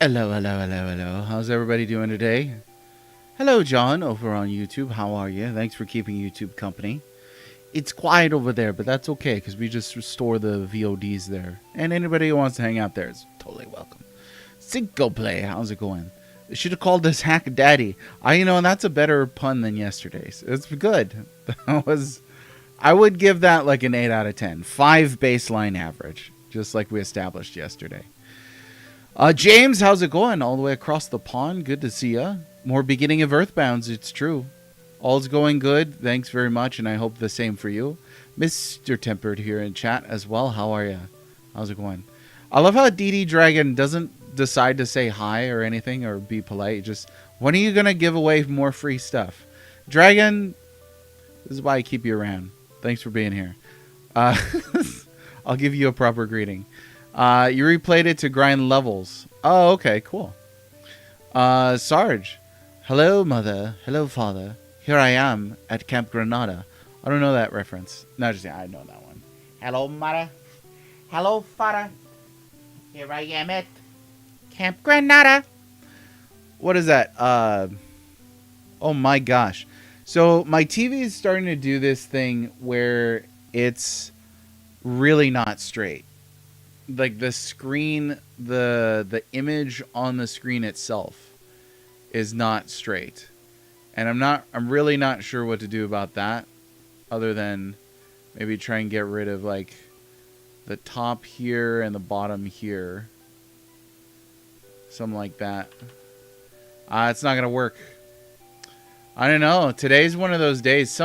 Hello, hello, hello, hello. How's everybody doing today? Hello, John, over on YouTube. How are you? Thanks for keeping YouTube company. It's quiet over there, but that's okay because we just restore the VODs there. And anybody who wants to hang out there is totally welcome. Cinco Play, how's it going? They should have called this Hack Daddy. That's a better pun than yesterday's. It's good. I would give that like an 8 out of 10. 5 baseline average, just like we established yesterday. James, how's it going? All the way across the pond. Good to see ya. More beginning of Earthbounds, it's true. All's going good. Thanks very much, and I hope the same for you. Mr. Tempered here in chat as well. How are ya? How's it going? I love how DD Dragon doesn't decide to say hi or anything or be polite. Just, when are you going to give away more free stuff? Dragon, this is why I keep you around. Thanks for being here. I'll give you a proper greeting. You replayed it to grind levels. Oh, okay, cool. Sarge. Hello, mother. Hello, father. Here I am at Camp Granada. I don't know that reference. No, just I know that one. Hello, mother. Hello, father. Here I am at Camp Granada. What is that? Oh my gosh. So my TV is starting to do this thing where it's really not straight. Like the screen, the image on the screen itself is not straight. And I'm really not sure what to do about that other than maybe try and get rid of like the top here and the bottom here. Something like that. It's not going to work. I don't know. Today's one of those days.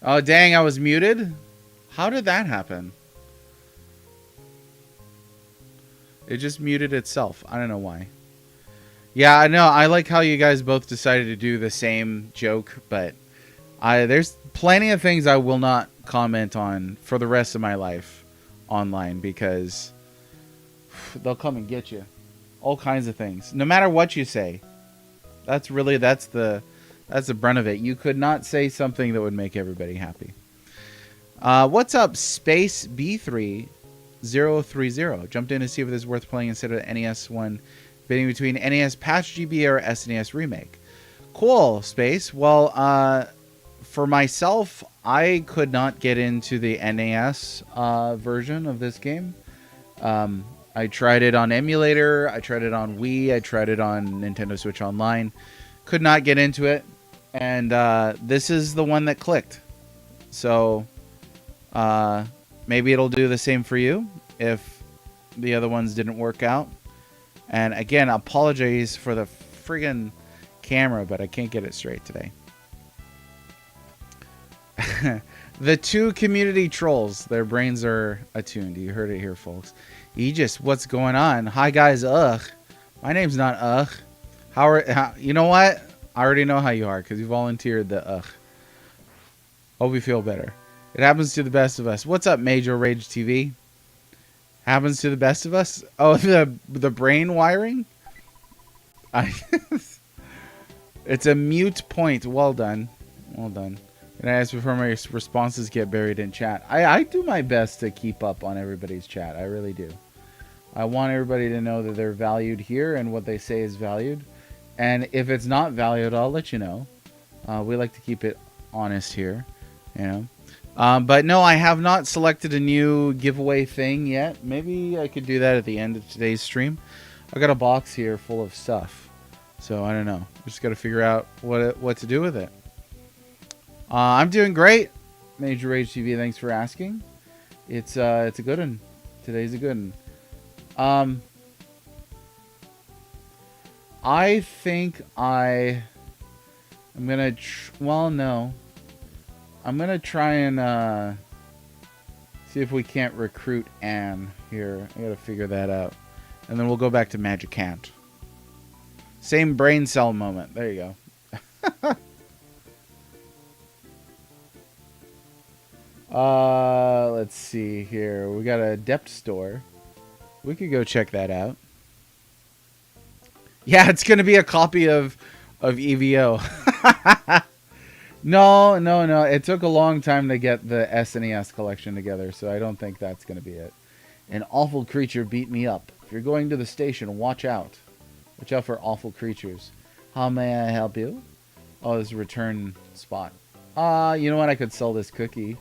Oh, dang, I was muted? How did that happen? It just muted itself. I don't know why. Yeah, I know. I like how you guys both decided to do the same joke, but there's plenty of things I will not comment on for the rest of my life online because they'll come and get you. All kinds of things. No matter what you say. That's the brunt of it. You could not say something that would make everybody happy. What's up, Space B3030? Jumped in to see if this is worth playing instead of the NES one. Bidding between NES Patch GB or SNES Remake. Cool, Space. Well, for myself, I could not get into the NES version of this game. I tried it on emulator. I tried it on Wii. I tried it on Nintendo Switch Online. Could not get into it. And this is the one that clicked. So maybe it'll do the same for you if the other ones didn't work out. And again, apologies for the friggin' camera, but I can't get it straight today. The two community trolls, their brains are attuned. You heard it here, folks. Aegis, what's going on? Hi, guys. Ugh. My name's not Ugh. You know what? I already know how you are because you volunteered the ugh. Hope you feel better. It happens to the best of us. What's up, Major Rage TV? Happens to the best of us? Oh, the brain wiring? It's a mute point. Well done. Well done. And I ask before my responses get buried in chat. I do my best to keep up on everybody's chat. I really do. I want everybody to know that they're valued here and what they say is valued. And if it's not valued, I'll let you know. We like to keep it honest here, you know. But no, I have not selected a new giveaway thing yet. Maybe I could do that at the end of today's stream. I got a box here full of stuff, so I don't know. Just got to figure out what to do with it. I'm doing great, Major Rage TV. Thanks for asking. It's a good one. Today's a good one. I think I I'm gonna, well, no. I'm gonna try and see if we can't recruit Anne here. I gotta figure that out. And then we'll go back to Magic Hand. Same brain cell moment. There you go. Let's see here. We got a depth store. We could go check that out. Yeah, it's gonna be a copy of EVO. No. It took a long time to get the SNES collection together, so I don't think that's gonna be it. An awful creature beat me up. If you're going to the station, watch out. Watch out for awful creatures. How may I help you? Oh, there's a return spot. You know what? I could sell this cookie.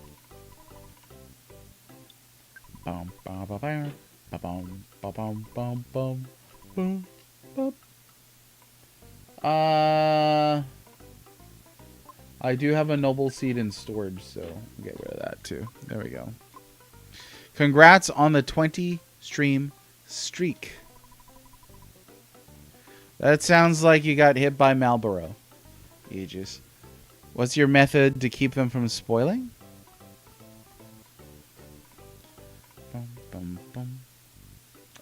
I do have a noble seed in storage, so I'll get rid of that too. There we go. Congrats on the 20 stream streak. That sounds like you got hit by Marlboro. Aegis. What's your method to keep them from spoiling?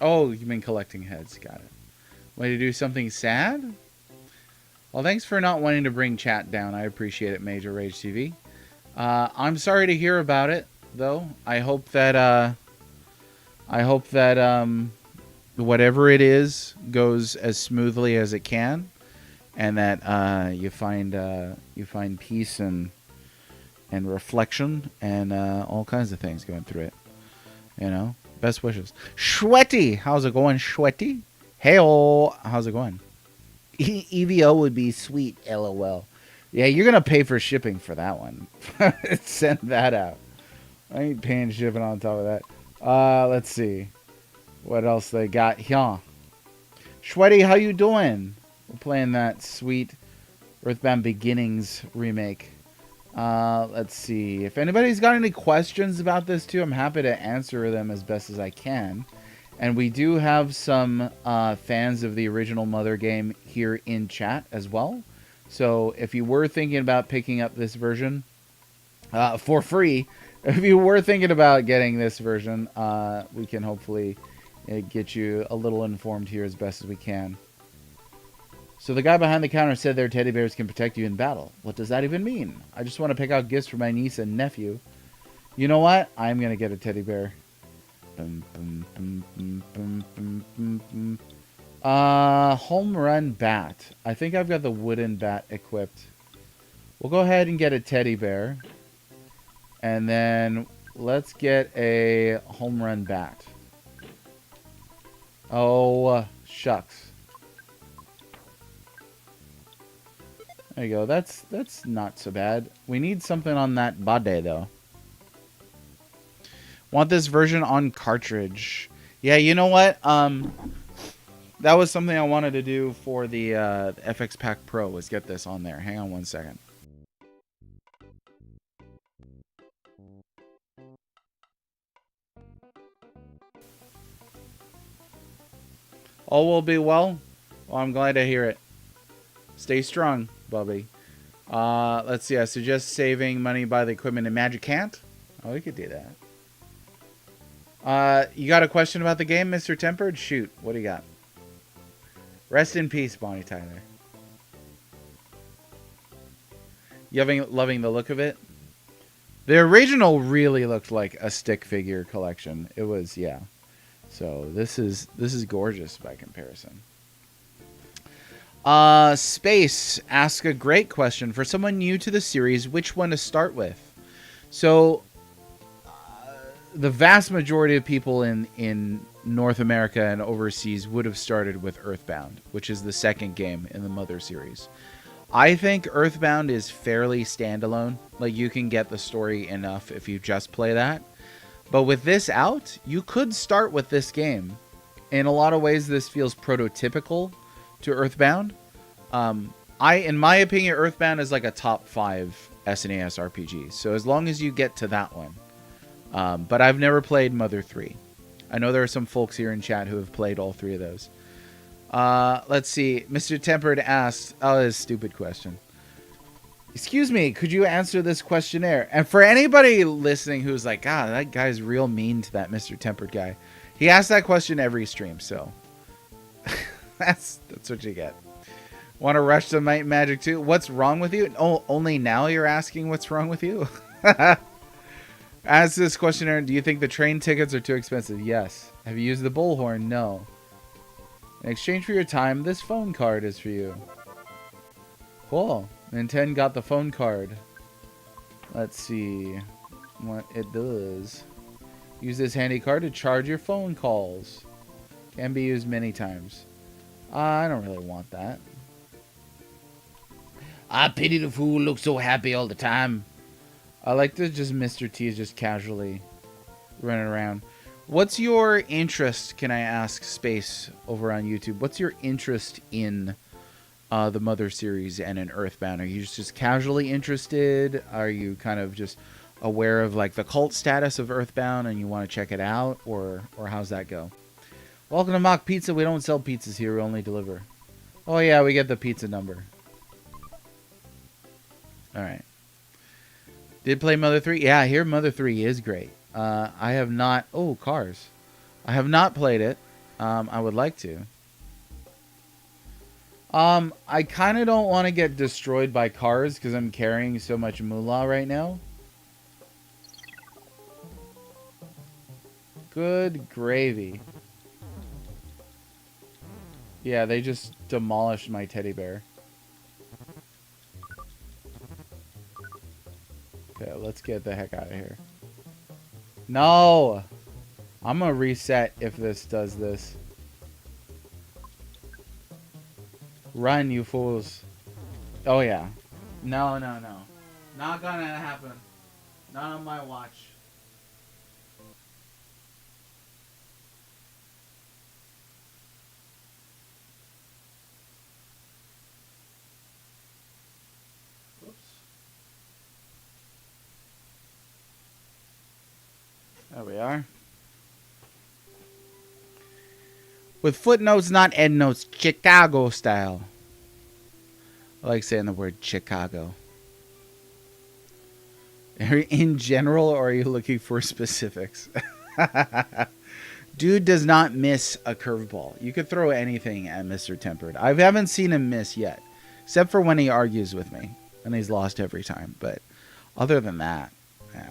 Oh, you've been collecting heads. Got it. Way to do something sad? Well, thanks for not wanting to bring chat down. I appreciate it, Major Rage TV. I'm sorry to hear about it, though. I hope that whatever it is goes as smoothly as it can, and that you find peace and reflection and all kinds of things going through it. You know, best wishes. Shwetty, how's it going, Shwetty? Hey-oh, how's it going? EVO would be sweet, LOL. Yeah, you're gonna pay for shipping for that one. Send that out. I ain't paying shipping on top of that. Let's see what else they got here. Shwetty, how you doing? We're playing that sweet EarthBound Beginnings remake. Let's see. If anybody's got any questions about this too, I'm happy to answer them as best as I can. And we do have some fans of the original Mother game here in chat as well. So if you were thinking about picking up this version for free, if you were thinking about getting this version, we can hopefully get you a little informed here as best as we can. So the guy behind the counter said their teddy bears can protect you in battle. What does that even mean? I just want to pick out gifts for my niece and nephew. You know what? I'm going to get a teddy bear. Home run bat. I think I've got the wooden bat equipped. We'll go ahead and get a teddy bear. And then let's get a home run bat. Oh, shucks. There you go. That's not so bad. We need something on that body, though. Want this version on cartridge. Yeah, you know what? That was something I wanted to do for the FX Pack Pro, was get this on there. Hang on one second. All will be well? Well, I'm glad to hear it. Stay strong, Bubby. Let's see. I suggest saving money by the equipment in Magic Can't. Oh, we could do that. You got a question about the game, Mr. Tempered? Shoot. What do you got? Rest in peace, Bonnie Tyler. You loving the look of it? The original really looked like a stick figure collection. It was, yeah. So this is gorgeous by comparison. Space asks a great question. For someone new to the series, which one to start with? So the vast majority of people in North America and overseas would have started with EarthBound, which is the second game in the Mother series. I think EarthBound is fairly standalone. Like, you can get the story enough if you just play that. But with this out, you could start with this game. In a lot of ways, this feels prototypical to EarthBound. In my opinion, EarthBound is like a top 5 SNES RPG. So as long as you get to that one. But I've never played Mother 3. I know there are some folks here in chat who have played all 3 of those. Let's see. Mr. Tempered asked, oh, this is a stupid question. Excuse me, could you answer this questionnaire? And for anybody listening who's like, God, that guy's real mean to that Mr. Tempered guy. He asks that question every stream, so that's what you get. Want to rush to Might and Magic 2? What's wrong with you? Oh, only now you're asking what's wrong with you? Ask this questionnaire, do you think the train tickets are too expensive? Yes. Have you used the bullhorn? No. In exchange for your time, this phone card is for you. Cool. Nintendo got the phone card. Let's see what it does. Use this handy card to charge your phone calls. Can be used many times. I don't really want that. I pity the fool, looks so happy all the time. I like to just Mr. T is just casually running around. What's your interest, can I ask, Space, over on YouTube? What's your interest in the Mother series and in EarthBound? Are you just casually interested? Are you kind of just aware of like the cult status of EarthBound and you want to check it out? Or how's that go? Welcome to Mock Pizza. We don't sell pizzas here. We only deliver. Oh, yeah, we get the pizza number. All right. Did play Mother 3? Yeah, I hear Mother 3 is great. I have not... Oh, Cars. I have not played it. I would like to. I kind of don't want to get destroyed by Cars because I'm carrying so much moolah right now. Good gravy. Yeah, they just demolished my teddy bear. Okay, let's get the heck out of here. No! I'm gonna reset if this does this. Run, you fools. Oh, yeah. No, no, no. Not gonna happen. Not on my watch. Oops. There we are. With footnotes, not endnotes. Chicago style. I like saying the word Chicago. In general, or are you looking for specifics? Dude does not miss a curveball. You could throw anything at Mr. Tempered. I haven't seen him miss yet. Except for when he argues with me. And he's lost every time. But other than that, yeah.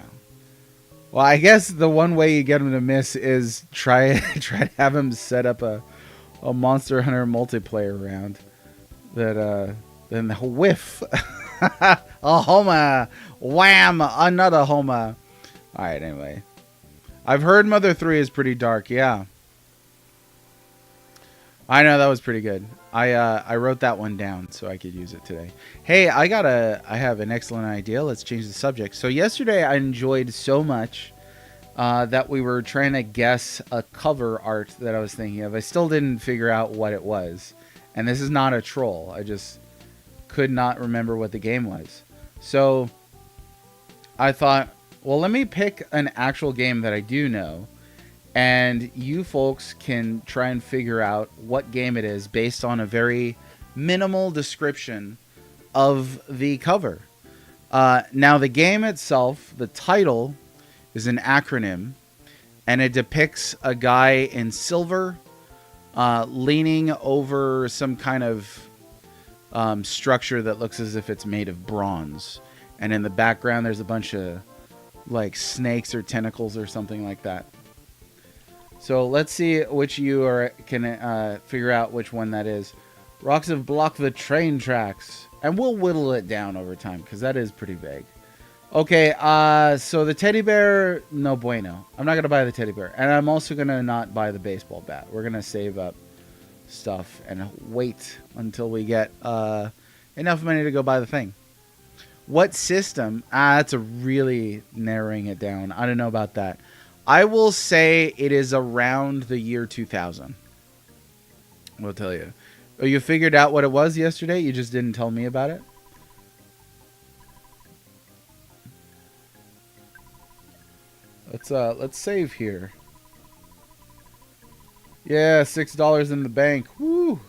Well, I guess the one way you get him to miss is try to have him set up a Monster Hunter multiplayer round. That, then whiff. A Homa. Wham! Another Homa. Alright, anyway. I've heard Mother 3 is pretty dark, yeah. I know, that was pretty good. I wrote that one down so I could use it today. Hey, I have an excellent idea. Let's change the subject. So yesterday I enjoyed so much that we were trying to guess a cover art that I was thinking of. I still didn't figure out what it was. And this is not a troll. I just could not remember what the game was. So I thought, well, let me pick an actual game that I do know. And you folks can try and figure out what game it is based on a very minimal description of the cover. Now, the game itself, the title, is an acronym. And it depicts a guy in silver leaning over some kind of structure that looks as if it's made of bronze. And in the background, there's a bunch of like snakes or tentacles or something like that. So let's see which you can figure out which one that is. Rocks have blocked the train tracks. And we'll whittle it down over time, because that is pretty vague. Okay, so the teddy bear, no bueno. I'm not going to buy the teddy bear. And I'm also going to not buy the baseball bat. We're going to save up stuff and wait until we get enough money to go buy the thing. What system? That's a really narrowing it down. I don't know about that. I will say it is around the year 2000. We'll tell you. Oh, you figured out what it was yesterday? You just didn't tell me about it? Let's save here. Yeah, $6 in the bank. Woo.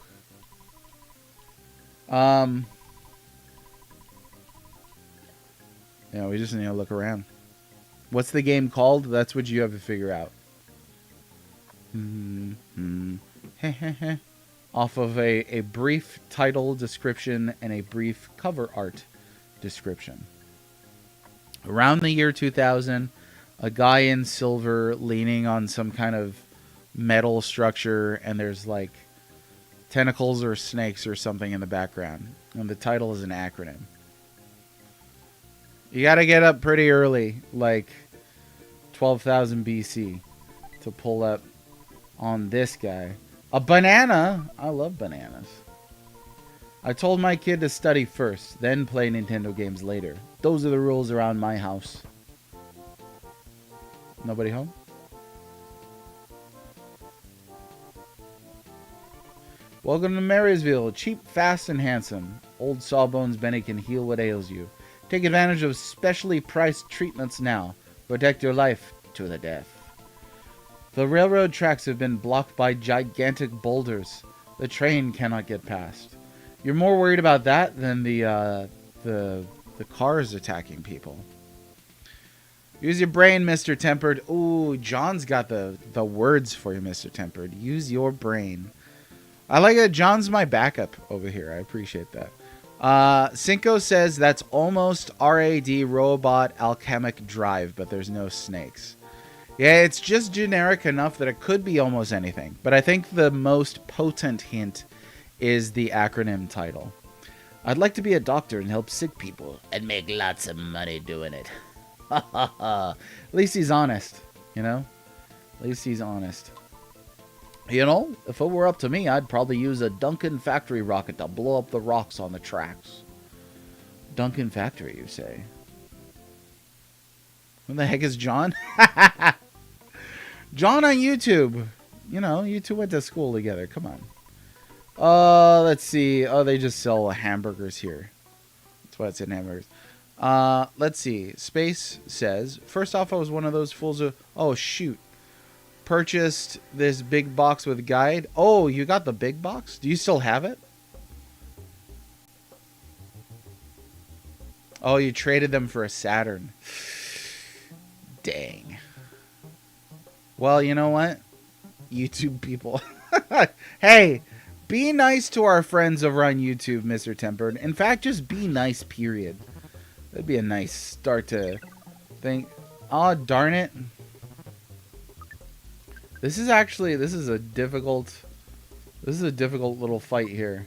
Yeah, we just need to look around. What's the game called? That's what you have to figure out. Off of a brief title description and a brief cover art description. Around the year 2000, a guy in silver leaning on some kind of metal structure, and there's like tentacles or snakes or something in the background. And the title is an acronym. You gotta get up pretty early, like 12,000 BC, to pull up on this guy. A banana! I love bananas. I told my kid to study first, then play Nintendo games later. Those are the rules around my house. Nobody home? Welcome to Marysville. Cheap, fast, and handsome. Old Sawbones Benny can heal what ails you. Take advantage of specially priced treatments now. Protect your life to the death. The railroad tracks have been blocked by gigantic boulders. The train cannot get past. You're more worried about that than the cars attacking people. Use your brain, Mr. Tempered. Ooh, John's got the words for you, Mr. Tempered. Use your brain. I like it. John's my backup over here. I appreciate that. Cinco says that's almost RAD Robot Alchemic Drive, but there's no snakes. Yeah, it's just generic enough that it could be almost anything. But I think the most potent hint is the acronym title. I'd like to be a doctor and help sick people and make lots of money doing it. At least he's honest, you know? At least he's honest. You know, if it were up to me, I'd probably use a Duncan factory rocket to blow up the rocks on the tracks. Duncan factory, you say? Who the heck is John? John on YouTube. You know, you two went to school together. Come on. Let's see. Oh, they just sell hamburgers here. That's why it's in hamburgers. Let's see. Space says, first off, I was one of those fools who... Oh, shoot. Purchased this big box with guide. Oh, you got the big box? Do you still have it? Oh, you traded them for a Saturn. Dang. Well, you know what? YouTube people. Hey, be nice to our friends over on YouTube, Mr. Tempered. In fact, just be nice, period. That'd be a nice start to think. Oh, darn it. This is a difficult little fight here.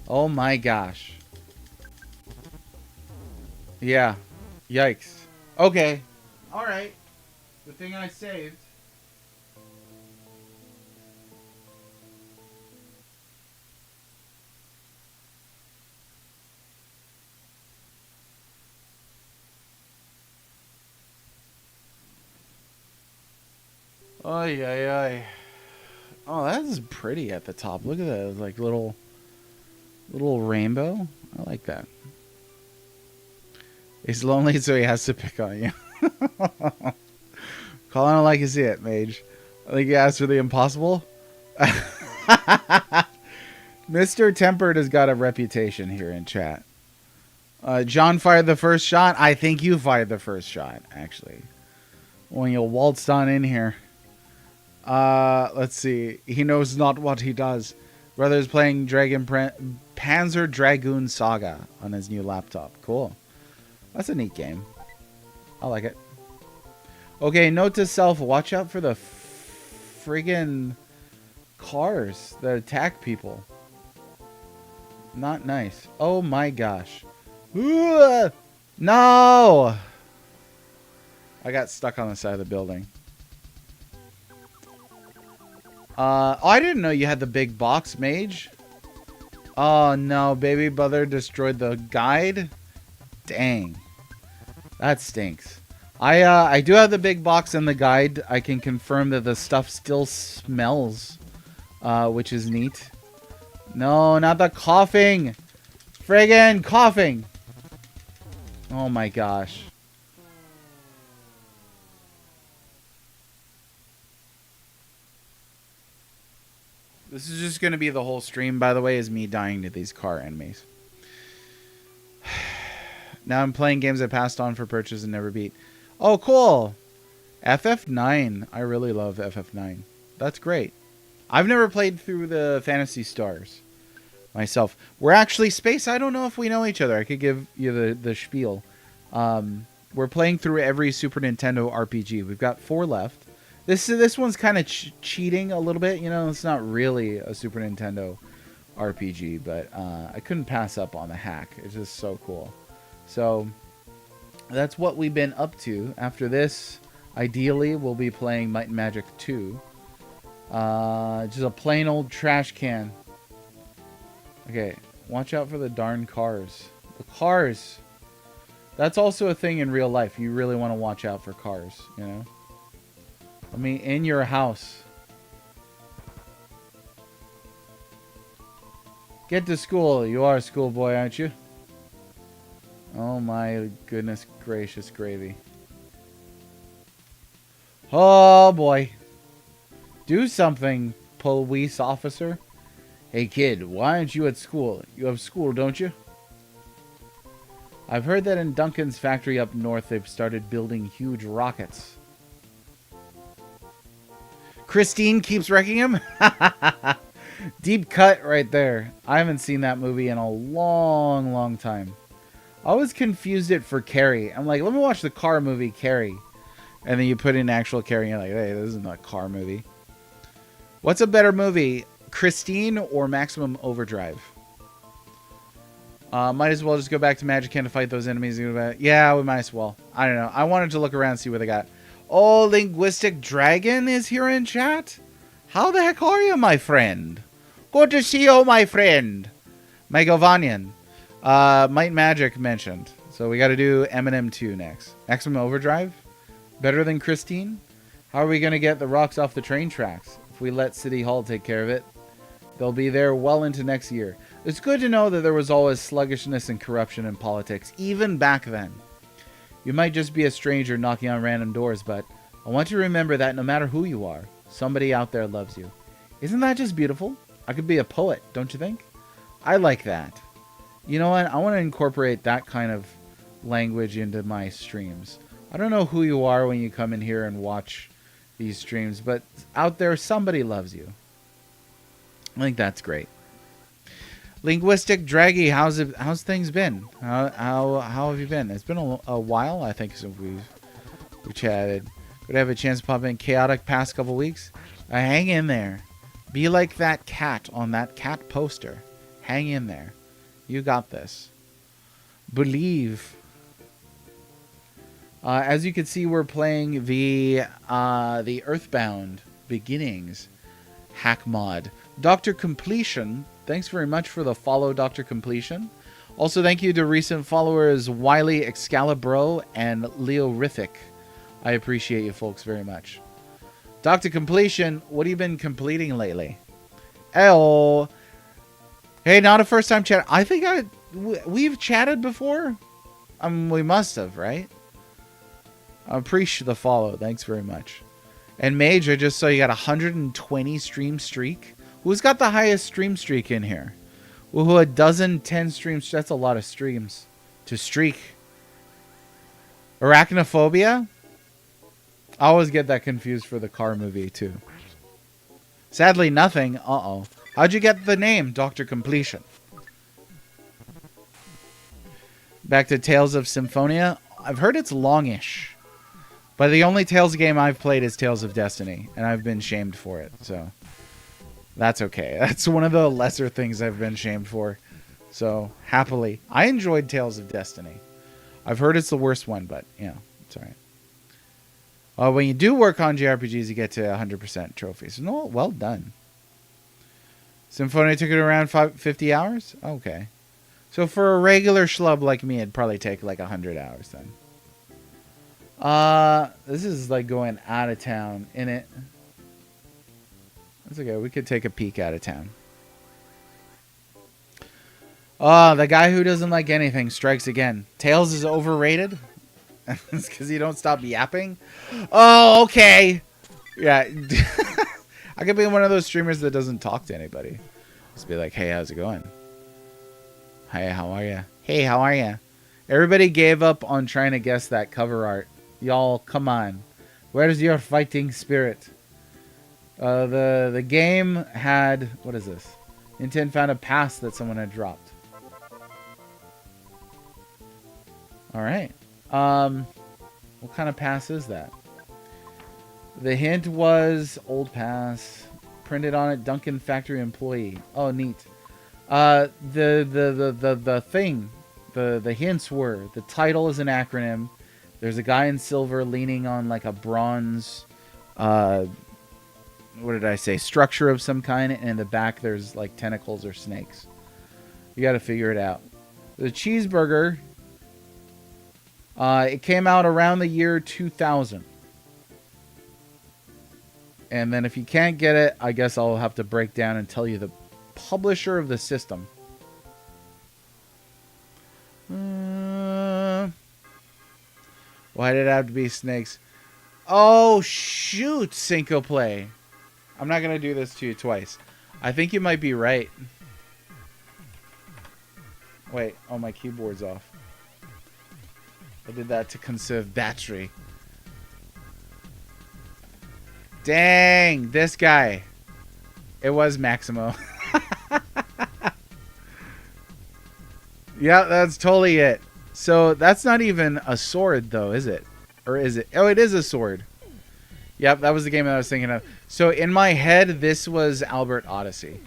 Oh my gosh. Yeah. Yikes. Okay. Alright. Good thing I saved. Ay, ay, ay. Oh, that is pretty at the top. Look at that. It's like little rainbow. I like that. He's lonely, so he has to pick on you. Call on it like you see it, Mage. I think you asked for the impossible. Mr. Tempered has got a reputation here in chat. John fired the first shot. I think you fired the first shot, actually. When you waltzed on in here. Let's see. He knows not what he does. Brother's playing Panzer Dragoon Saga on his new laptop. Cool. That's a neat game. I like it. Okay, note to self. Watch out for the friggin' cars that attack people. Not nice. Oh my gosh. No! I got stuck on the side of the building. Oh, I didn't know you had the big box, Mage. Oh no, baby brother destroyed the guide. Dang. That stinks. I do have the big box and the guide. I can confirm that the stuff still smells, which is neat. No, not the coughing. Friggin' coughing. Oh my gosh. This is just going to be the whole stream, by the way, is me dying to these car enemies. Now I'm playing games I passed on for purchase and never beat. Oh, cool. FF9. I really love FF9. That's great. I've never played through the Phantasy Stars myself. We're actually, Space, I don't know if we know each other. I could give you the spiel. We're playing through every Super Nintendo RPG. We've got 4 left. This one's kind of cheating a little bit. You know, it's not really a Super Nintendo RPG, but I couldn't pass up on the hack. It's just so cool. So that's what we've been up to. After this, ideally, we'll be playing Might and Magic 2. Just a plain old trash can. Okay, watch out for the darn cars. The cars. That's also a thing in real life. You really want to watch out for cars, you know? I mean, in your house. Get to school. You are a schoolboy, aren't you? Oh my goodness gracious gravy. Oh boy. Do something, police officer. Hey kid, why aren't you at school? You have school, don't you? I've heard that in Duncan's factory up north they've started building huge rockets. Christine keeps wrecking him? Deep cut right there. I haven't seen that movie in a long, long time. I always confused it for Carrie. I'm like, let me watch the car movie Carrie. And then you put in actual Carrie and you're like, hey, this isn't a car movie. What's a better movie? Christine or Maximum Overdrive? Might as well just go back to Magic Can to fight those enemies. Yeah, we might as well. I don't know. I wanted to look around and see what they got. Oh, Linguistic Dragon is here in chat. How the heck are you, my friend? Good to see you, my friend. Megovanian. Might Magic mentioned. So we got to do Eminem 2 next. Maximum Overdrive? Better than Christine? How are we going to get the rocks off the train tracks? If we let City Hall take care of it, they'll be there well into next year. It's good to know that there was always sluggishness and corruption in politics, even back then. You might just be a stranger knocking on random doors, but I want you to remember that no matter who you are, somebody out there loves you. Isn't that just beautiful? I could be a poet, don't you think? I like that. You know what? I want to incorporate that kind of language into my streams. I don't know who you are when you come in here and watch these streams, but out there, somebody loves you. I think that's great. Linguistic Draggy, how's things been? How have you been? It's been a while, I think, since we've chatted. Would I have a chance to pop in? Chaotic past couple weeks? Hang in there. Be like that cat on that cat poster. Hang in there. You got this. Believe. As you can see, we're playing the EarthBound Beginnings hack mod. Dr. Completion, thanks very much for the follow, Dr. Completion. Also, thank you to recent followers Wiley Excalibro and Leo Rithic. I appreciate you folks very much. Dr. Completion, what have you been completing lately? Oh, hey, not a first time chat. I think we've chatted before. We must have, right? I appreciate the follow. Thanks very much. And Mage, I just saw you got 120 stream streak. Who's got the highest stream streak in here? Woohoo, a dozen, 10 streams. That's a lot of streams to streak. Arachnophobia? I always get that confused for the car movie, too. Sadly, nothing. Uh-oh. How'd you get the name, Dr. Completion? Back to Tales of Symphonia. I've heard it's longish. But the only Tales game I've played is Tales of Destiny. And I've been shamed for it, so... That's okay. That's one of the lesser things I've been shamed for. So, happily. I enjoyed Tales of Destiny. I've heard it's the worst one, but, you know, it's alright. When you do work on JRPGs, you get to 100% trophies. No, well done. Symphonia took it around 50 hours? Okay. So for a regular schlub like me, it'd probably take like 100 hours then. This is like going out of town, innit? That's okay. We could take a peek out of town. Oh, the guy who doesn't like anything strikes again. Tails is overrated? It's because you don't stop yapping? Oh, okay. Yeah. I could be one of those streamers that doesn't talk to anybody. Just be like, hey, how's it going? Hey, how are you? Hey, how are you? Everybody gave up on trying to guess that cover art. Y'all, come on. Where's your fighting spirit? The game had... What is this? Nintendo found a pass that someone had dropped. Alright. What kind of pass is that? The hint was old pass. Printed on it, Duncan factory employee. Oh, neat. The thing... The hints were, the title is an acronym. There's a guy in silver leaning on like a bronze, what did I say? Structure of some kind. And in the back, there's like tentacles or snakes. You got to figure it out. The cheeseburger, it came out around the year 2000. And then if you can't get it, I guess I'll have to break down and tell you the publisher of the system. Why did it have to be snakes? Oh, shoot, Cinco Play. I'm not going to do this to you twice. I think you might be right. Wait, oh, my keyboard's off. I did that to conserve battery. Dang, this guy. It was Maximo. Yeah, that's totally it. So that's not even a sword, though, is it? Or is it? Oh, it is a sword. Yep, that was the game that I was thinking of. So in my head, this was Albert Odyssey.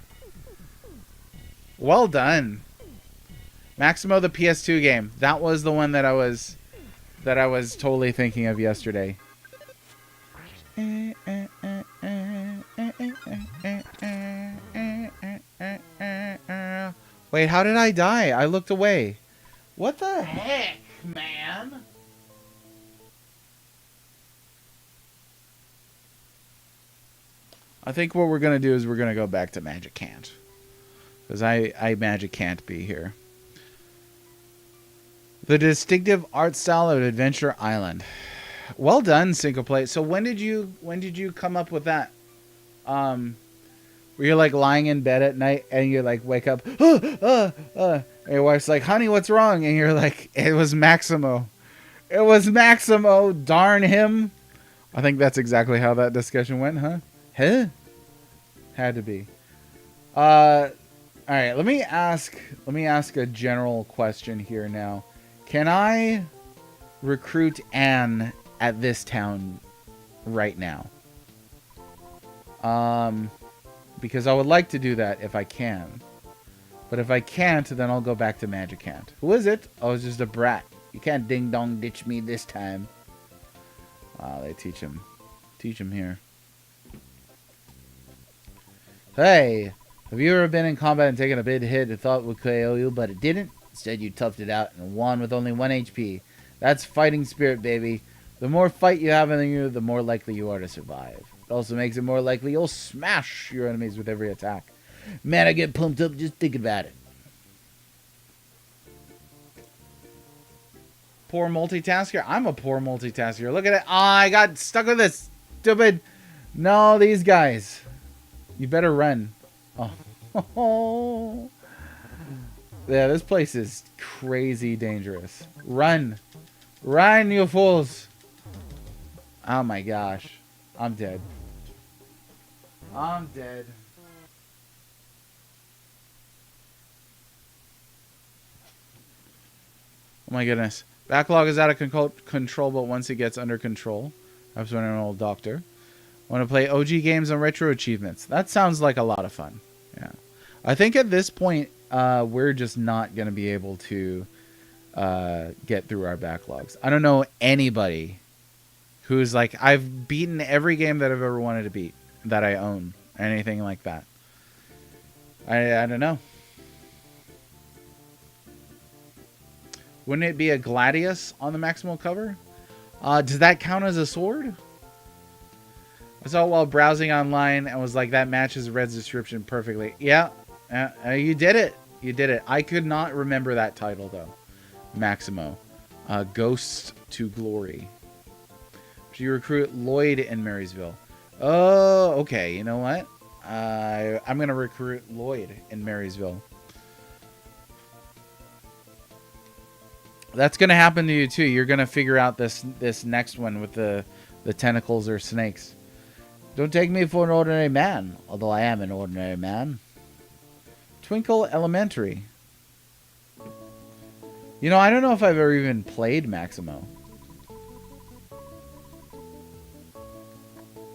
Well done. Maximo, the PS2 game. That was the one that I was totally thinking of yesterday. Wait, how did I die? I looked away. What the heck, man? I think what we're going to do is we're going to go back to Magic Can't. Because I Magic Can't be here. The distinctive art style of Adventure Island. Well done, Cinco Play. So when did you come up with that? Where you're like lying in bed at night and you like wake up, and your wife's like, honey, what's wrong? And you're like, it was Maximo. It was Maximo, darn him. I think that's exactly how that discussion went, huh? Huh? Had to be. All right, let me ask a general question here now. Can I recruit Anne at this town right now? Because I would like to do that if I can. But if I can't, then I'll go back to Magic Can't. Who is it? Oh, it's just a brat. You can't ding-dong ditch me this time. They teach him. Teach him here. Hey, have you ever been in combat and taken a big hit and thought it would KO you, but it didn't? Instead, you toughed it out and won with only 1 HP. That's fighting spirit, baby. The more fight you have in you, the more likely you are to survive. It also makes it more likely you'll smash your enemies with every attack. Man, I get pumped up just thinking about it. Poor multitasker? I'm a poor multitasker. Look at it. Oh, I got stuck with this stupid... No, these guys. You better run. Oh. Yeah, this place is crazy dangerous. Run. Run, you fools. Oh my gosh. I'm dead. I'm dead. Oh my goodness. Backlog is out of control, but once it gets under control, I was running an old doctor. I want to play OG games and retro achievements. That sounds like a lot of fun. Yeah. I think at this point, we're just not going to be able to get through our backlogs. I don't know anybody who's like, I've beaten every game that I've ever wanted to beat that I own. Anything like that. I don't know. Wouldn't it be a Gladius on the Maximo cover? Does that count as a sword? I saw it while browsing online and was like, that matches Red's description perfectly. Yeah, you did it. You did it. I could not remember that title, though. Maximo. Ghosts to Glory. Should you recruit Lloyd in Marysville? Oh, okay. You know what? I'm going to recruit Lloyd in Marysville. That's gonna happen to you too. You're gonna figure out this next one with the tentacles or snakes. Don't take me for an ordinary man, although I am an ordinary man. Twinkle Elementary. You know, I don't know if I've ever even played Maximo.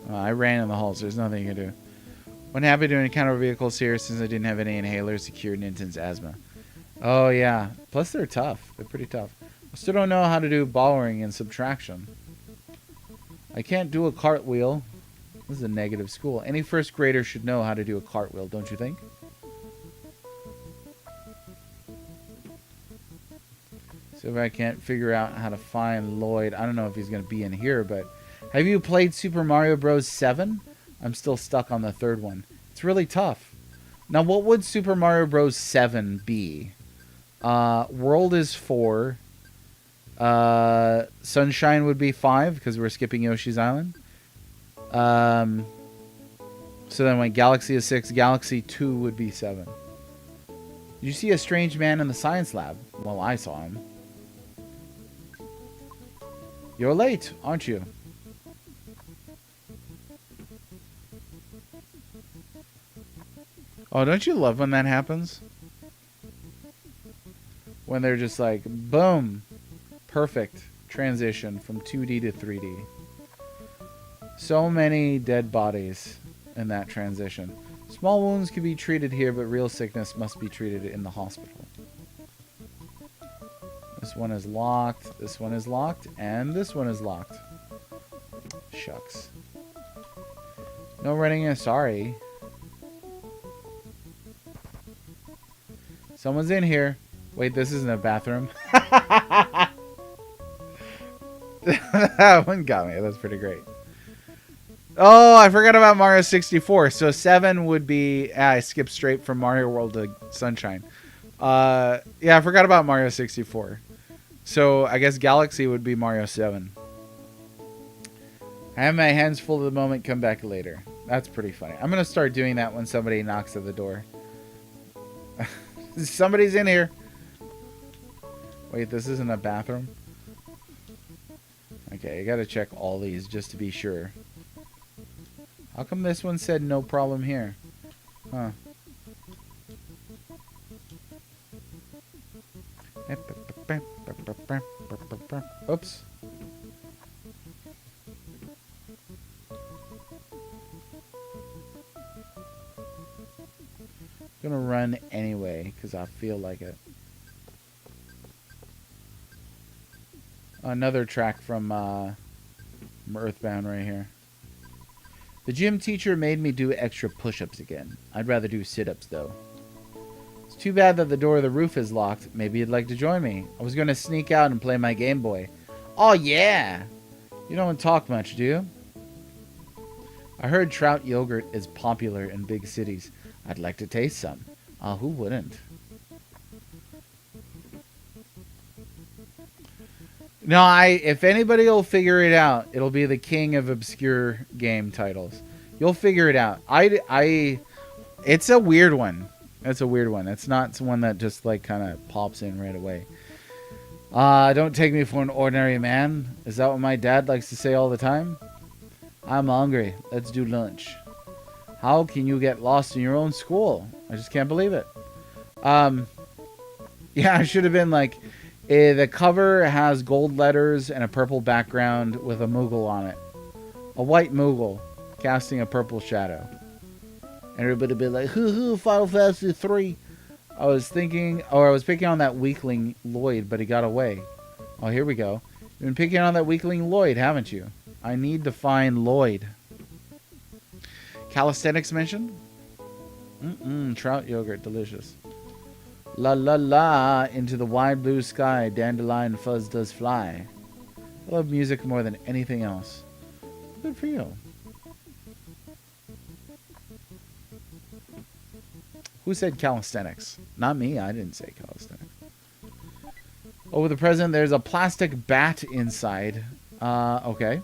Oh, I ran in the halls. There's nothing you can do. Wasn't happy to encounter vehicles here since I didn't have any inhalers to cure Ninten's asthma. Oh, yeah. Plus, they're tough. They're pretty tough. I still don't know how to do borrowing and subtraction. I can't do a cartwheel. This is a negative school. Any first grader should know how to do a cartwheel, don't you think? So if I can't figure out how to find Lloyd, I don't know if he's going to be in here, but have you played Super Mario Bros. 7? I'm still stuck on the third one. It's really tough. Now, what would Super Mario Bros. 7 be? World is 4. Sunshine would be 5 because we're skipping Yoshi's Island. So then when Galaxy is 6, Galaxy 2 would be 7. Did you see a strange man in the science lab? Well, I saw him. You're late, aren't you? Oh, don't you love when that happens? When they're just like, boom, perfect transition from 2D to 3D. So many dead bodies in that transition. Small wounds can be treated here, but real sickness must be treated in the hospital. This one is locked, this one is locked, and this one is locked. Shucks. No running in, sorry. Someone's in here. Wait, this isn't a bathroom. That one got me. That's pretty great. Oh, I forgot about Mario 64. So 7 would be... I skipped straight from Mario World to Sunshine. Yeah, I forgot about Mario 64. So I guess Galaxy would be Mario 7. I have my hands full at the moment. Come back later. That's pretty funny. I'm going to start doing that when somebody knocks at the door. Somebody's in here. Wait, this isn't a bathroom? Okay, I gotta check all these just to be sure. How come this one said no problem here? Huh. Oops. Gonna run anyway because I feel like it. Another track from EarthBound right here. The gym teacher made me do extra push-ups again. I'd rather do sit-ups though. It's too bad that the door of the roof is locked. Maybe you'd like to join me. I was gonna sneak out and play my Game Boy. Oh yeah! You don't talk much, do you? I heard trout yogurt is popular in big cities. I'd like to taste some. Who wouldn't? No, if anybody will figure it out, it'll be the king of obscure game titles. You'll figure it out. It's a weird one. It's a weird one. It's not one that just like kind of pops in right away. Don't take me for an ordinary man. Is that what my dad likes to say all the time? I'm hungry. Let's do lunch. How can you get lost in your own school? I just can't believe it. Yeah, I should have been like, the cover has gold letters and a purple background with a Moogle on it. A white Moogle casting a purple shadow. And everybody would be like, hoo, Final Fantasy 3. I was picking on that weakling Lloyd, but he got away. Oh, here we go. You've been picking on that weakling Lloyd, haven't you? I need to find Lloyd. Calisthenics mentioned? Trout yogurt, delicious. La la la, into the wide blue sky, dandelion fuzz does fly. I love music more than anything else. Good for you. Who said calisthenics? Not me, I didn't say calisthenics. Over the present, there's a plastic bat inside. Okay.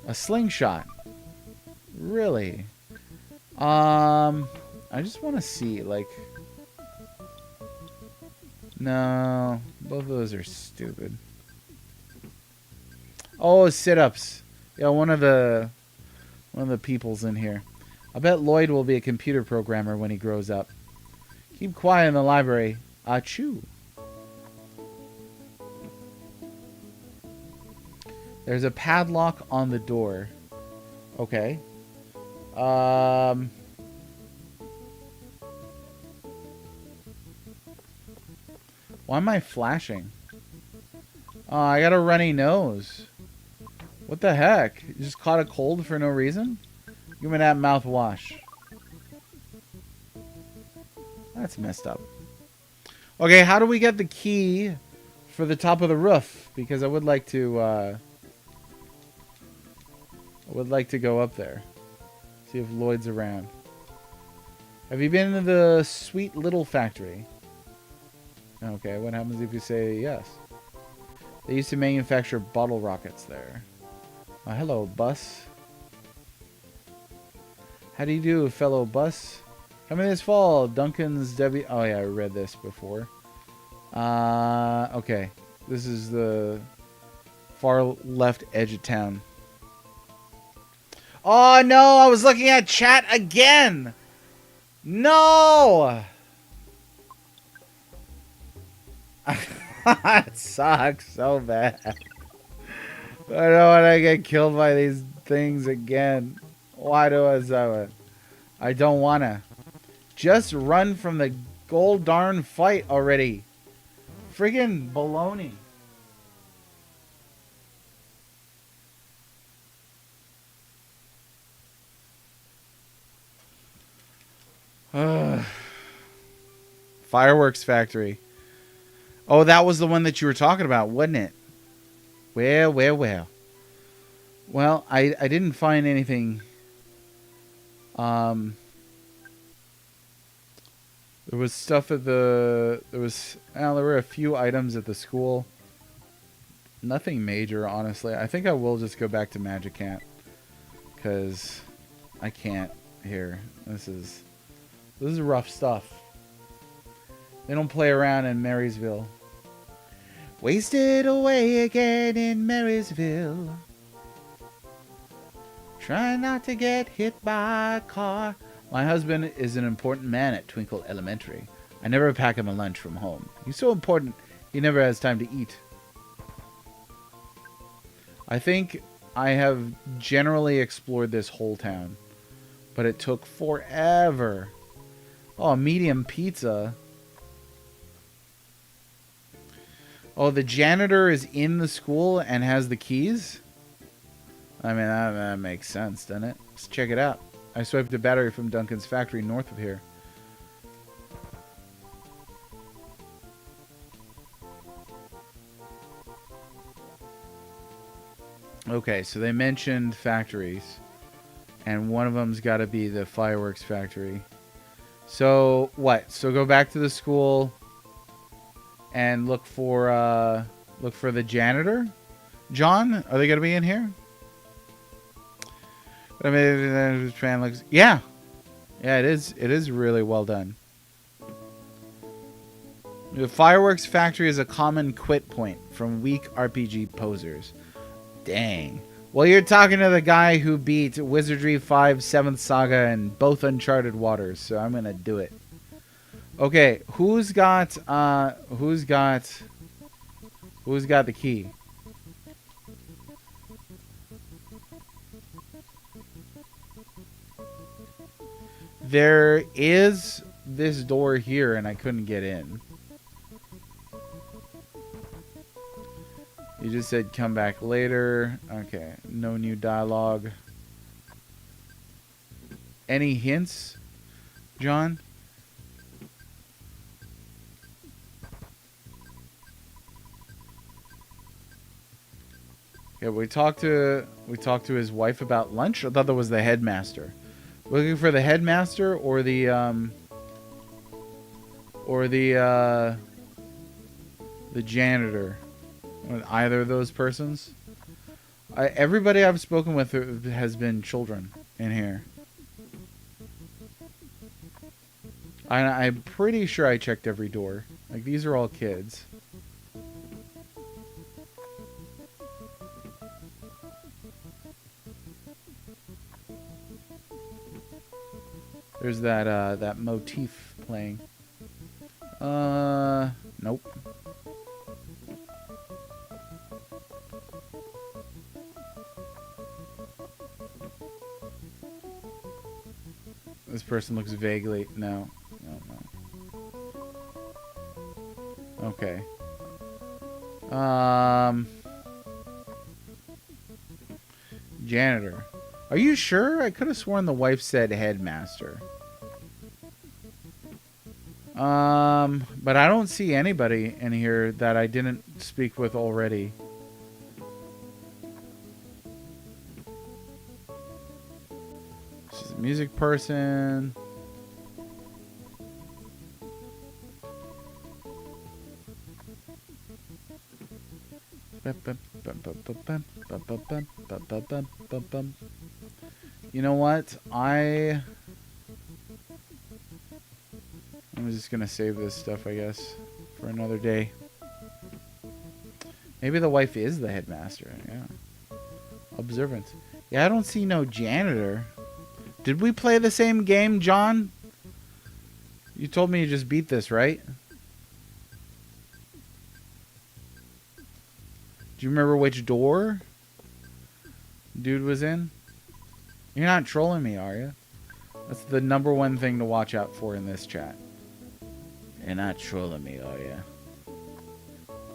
A slingshot. Really? I just want to see, like... No, Both of those are stupid. Oh, sit-ups. Yeah, one of the peoples in here. I bet Lloyd will be a computer programmer when he grows up. Keep quiet in the library. Achoo. There's a padlock on the door. Okay. Why am I flashing? Oh, I got a runny nose. What the heck? You just caught a cold for no reason? Give me that mouthwash. That's messed up. Okay, how do we get the key for the top of the roof? Because I would like to go up there. See if Lloyd's around. Have you been to the sweet little factory? Okay, what happens if you say yes? They used to manufacture bottle rockets there. Oh, hello, bus. How do you do, fellow bus? Coming this fall, Duncan's Debbie. Oh yeah, I read this before. Okay. This is the far left edge of town. Oh no, I was looking at chat again! No! It sucks so bad. I don't want to get killed by these things again. Why do I do it? I don't want to. Just run from the gold darn fight already. Friggin' baloney. Fireworks factory. Oh, that was the one that you were talking about, wasn't it? Well. Well, I didn't find anything. There was stuff at the... There were a few items at the school. Nothing major, honestly. I think I will just go back to Magic Camp. Because I can't here. This is rough stuff. They don't play around in Marysville. Wasted away again in Marysville. Try not to get hit by a car. My husband is an important man at Twinkle Elementary. I never pack him a lunch from home. He's so important, he never has time to eat. I think I have generally explored this whole town, but it took forever. Oh, medium pizza. Oh, the janitor is in the school and has the keys? I mean, that makes sense, doesn't it? Let's check it out. I swiped a battery from Duncan's factory north of here. Okay, so they mentioned factories. And one of them's got to be the fireworks factory. So, what? So go back to the school and look for the janitor? John, are they going to be in here? Yeah. Yeah, it is really well done. The fireworks factory is a common quit point from weak RPG posers. Dang. Well, you're talking to the guy who beat Wizardry 5 7th Saga and both Uncharted Waters, so I'm going to do it. Okay, who's got the key? There is this door here and I couldn't get in. You just said come back later. Okay, no new dialogue. Any hints, John? Yeah, we talked to his wife about lunch. I thought that was the headmaster. Looking for the headmaster or the janitor. Either of those persons. Everybody I've spoken with has been children in here. I'm pretty sure I checked every door. Like, these are all kids. There's that motif playing. Nope. This person looks vaguely... No. Okay. Janitor. Are you sure? I could have sworn the wife said headmaster. But I don't see anybody in here that I didn't speak with already. She's a music person. You know what? I'm just gonna save this stuff, I guess, for another day. Maybe the wife is the headmaster. Yeah. Observant. Yeah, I don't see no janitor. Did we play the same game, John? You told me you just beat this, right? Do you remember which door dude was in? You're not trolling me, are you? That's the #1 thing to watch out for in this chat. You're not trolling me, are you?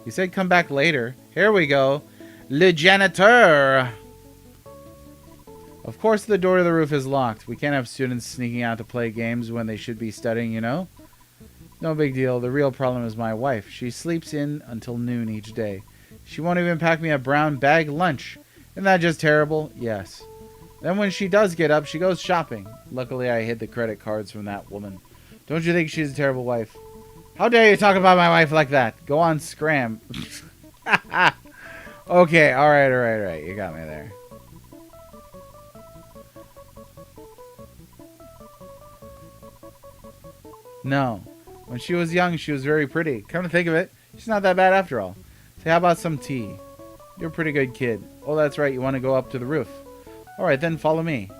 You said come back later. Here we go. Le janitor. Of course the door to the roof is locked. We can't have students sneaking out to play games when they should be studying, you know? No big deal. The real problem is my wife. She sleeps in until noon each day. She won't even pack me a brown bag lunch. Isn't that just terrible? Yes. Then when she does get up, she goes shopping. Luckily, I hid the credit cards from that woman. Don't you think she's a terrible wife? How dare you talk about my wife like that? Go on, scram. Okay, alright. You got me there. No. When she was young, she was very pretty. Come to think of it, she's not that bad after all. Say, how about some tea? You're a pretty good kid. Oh, that's right. You want to go up to the roof. All right, then follow me.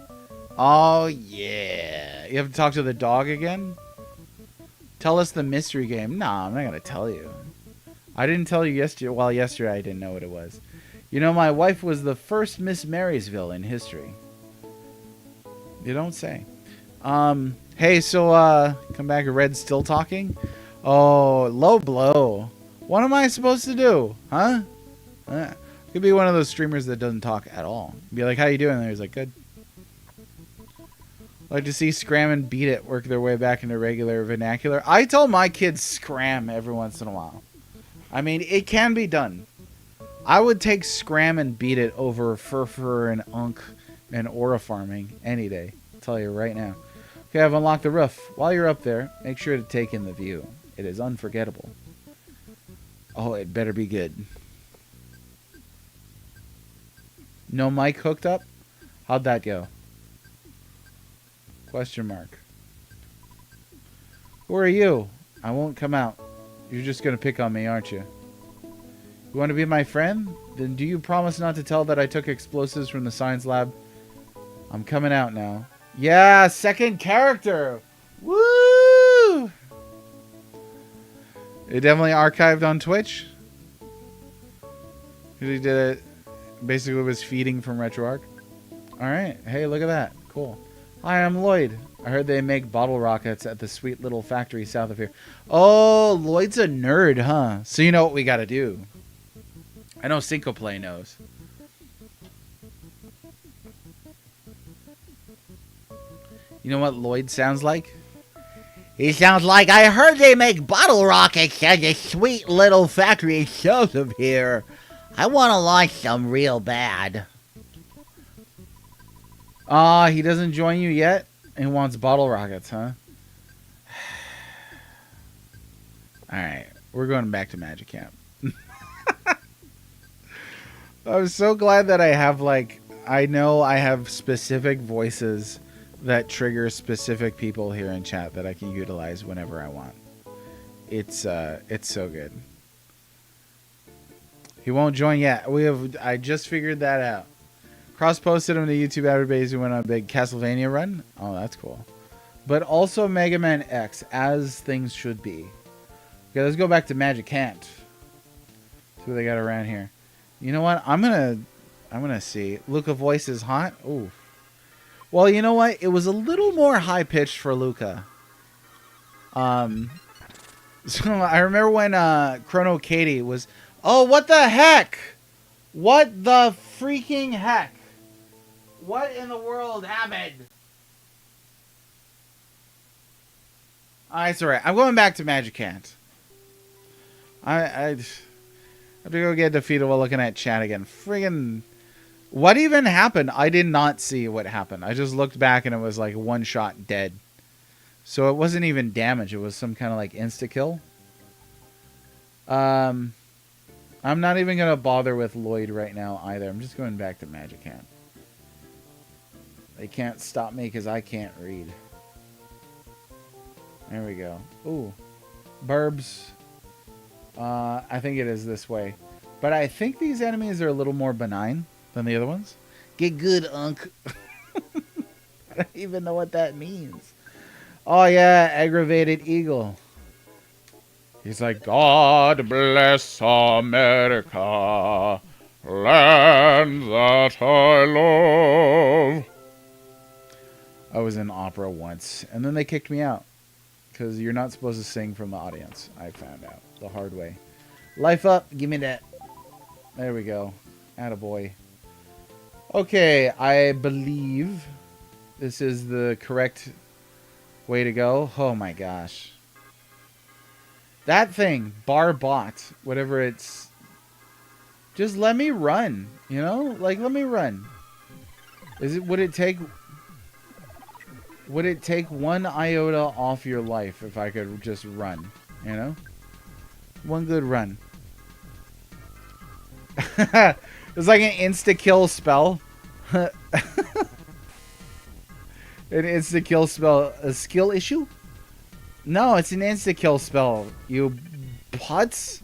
Oh, yeah. You have to talk to the dog again? Tell us the mystery game. Nah, I'm not going to tell you. I didn't tell you yesterday. Well, yesterday I didn't know what it was. You know, my wife was the first Miss Marysville in history. You don't say. Hey, so, come back. Red's still talking? Oh, low blow. What am I supposed to do? Huh? Could be one of those streamers that doesn't talk at all. Be like, how you doing? And he's like, good. Like to see Scram and Beat It work their way back into regular vernacular. I tell my kids Scram every once in a while. I mean, it can be done. I would take Scram and Beat It over Furfur and Unk and Aura farming any day. I'll tell you right now. Okay, I've unlocked the roof. While you're up there, make sure to take in the view. It is unforgettable. Oh, it better be good. No mic hooked up? How'd that go? Question mark. Who are you? I won't come out. You're just going to pick on me, aren't you? You want to be my friend? Then do you promise not to tell that I took explosives from the science lab? I'm coming out now. Yeah, second character. Woo! It definitely archived on Twitch. He did it. Basically was feeding from RetroArch. Alright. Hey, look at that. Cool. Hi, I'm Lloyd. I heard they make bottle rockets at the sweet little factory south of here. Oh, Lloyd's a nerd, huh? So you know what we gotta do. I know Syncoplay knows. You know what Lloyd sounds like? He sounds like, I heard they make bottle rockets at the sweet little factory south of here. I want to launch some real bad. He doesn't join you yet? He wants bottle rockets, huh? Alright, we're going back to Magic Camp. I'm so glad that I have, like, I know I have specific voices that trigger specific people here in chat that I can utilize whenever I want. It's so good. He won't join yet. I just figured that out. Cross posted him to YouTube everybody who went on a big Castlevania run. Oh, that's cool. but also Mega Man X, as things should be. Okay, let's go back to Magic Hand. See what they got around here. You know what? I'm gonna see. Luca voice is hot. Ooh. Well, you know what? It was a little more high pitched for Luca. So I remember when Chrono Katie was. Oh, what the heck? What the freaking heck? What in the world happened? It's alright. I'm going back to Magic Hand. I have to go get defeated while looking at chat again. Friggin'. What even happened? I did not see what happened. I just looked back and it was like one shot dead. So it wasn't even damage. It was some kind of like insta-kill. I'm not even going to bother with Lloyd right now either. I'm just going back to Magic Hand. They can't stop me because I can't read. There we go. Ooh. Burbs. I think it is this way. But I think these enemies are a little more benign than the other ones. Get good, Unk. I don't even know what that means. Oh, yeah. Aggravated Eagle. He's like, God bless America, land that I love. I was in opera once, and then they kicked me out. Because you're not supposed to sing from the audience. I found out the hard way. Life up. Give me that. There we go. Attaboy. Okay, I believe this is the correct way to go. Oh my gosh. That thing, Barbot, whatever it's... Just let me run, you know? Like, let me run. Would it take one iota off your life if I could just run, you know? One good run. It's like an insta-kill spell. An insta-kill spell. A skill issue? No, it's an insta-kill spell. You putz?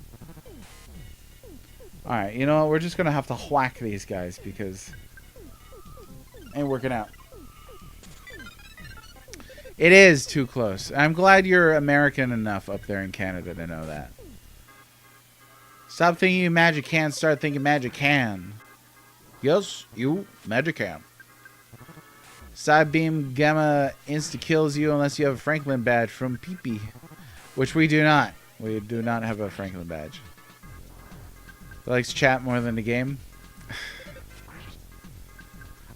Alright, you know what? We're just going to have to whack these guys because it ain't working out. It is too close. I'm glad you're American enough up there in Canada to know that. Stop thinking you magic can, start thinking magic can. Yes, you magic can. Side beam gamma insta kills you unless you have a Franklin badge from PP, which we do not. We do not have a Franklin badge. He likes chat more than the game.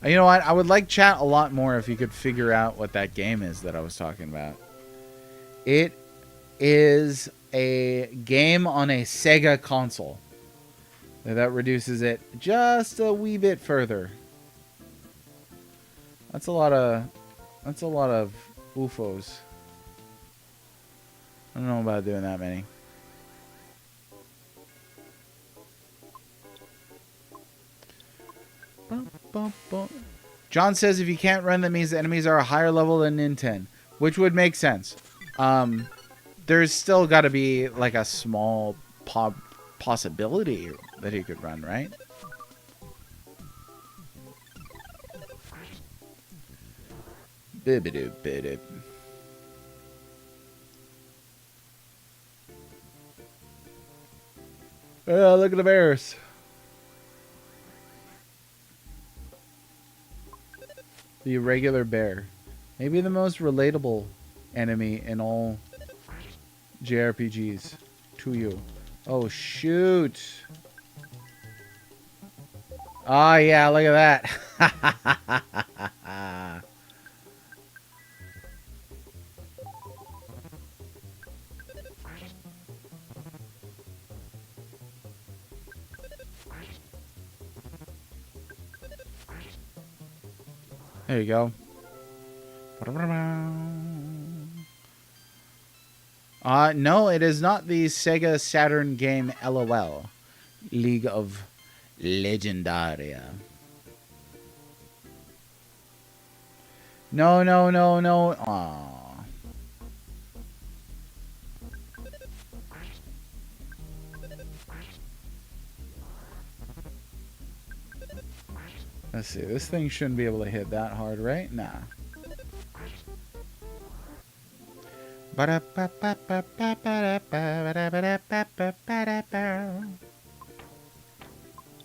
You know what? I would like chat a lot more if you could figure out what that game is that I was talking about. It is a game on a Sega console. That reduces it just a wee bit further. That's a lot of UFOs. I don't know about doing that many. John says if you can't run, that means the enemies are a higher level than Nintendo, which would make sense. There's still got to be like a small possibility that he could run, right? Bibidoo. Oh, look at the bears. The regular bear. Maybe the most relatable enemy in all JRPGs to you. Oh, shoot. Oh, yeah, look at that. There you go. No, it is not the Sega Saturn game LOL. League of Legendaria. No. Aww. Let's see. This thing shouldn't be able to hit that hard, right? Nah.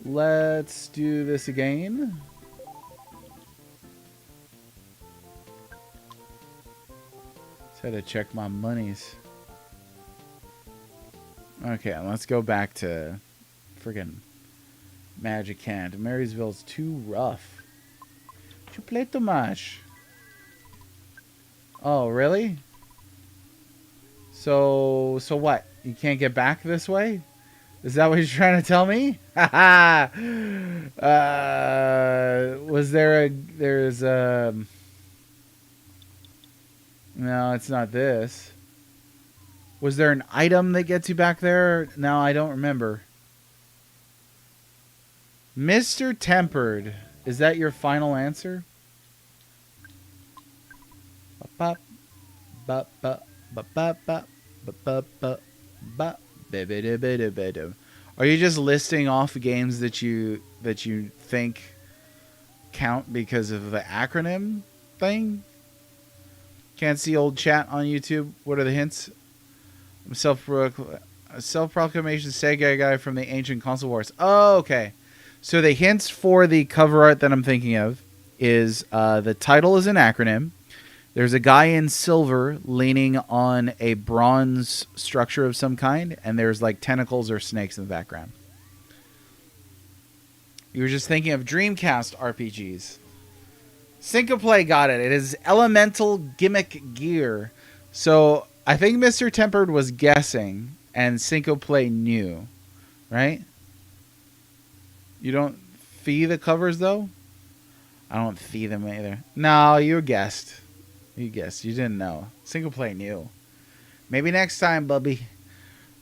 Let's do this again. Just had to check my monies. Okay, let's go back to friggin' Magic Hand. Marysville's too rough. You play too much. Oh, really? So what? You can't get back this way? Is that what you're trying to tell me? Was there a... There's a... No, it's not this. Was there an item that gets you back there? No, I don't remember. Mr. Tempered. Is that your final answer? Are you just listing off games that you think count because of the acronym thing? Can't see old chat on YouTube. What are the hints? I'm self-proclamation Sega guy from the ancient console wars. Oh, okay. So the hints for the cover art that I'm thinking of is the title is an acronym. There's a guy in silver leaning on a bronze structure of some kind, and there's like tentacles or snakes in the background. You were just thinking of Dreamcast RPGs. Syncoplay got it. It is Elemental Gimmick Gear. So I think Mr. Tempered was guessing, and Syncoplay knew, right? You don't fee the covers, though? I don't fee them either. No, you guessed. You guessed. You didn't know. Syncoplay knew. Maybe next time, Bubby.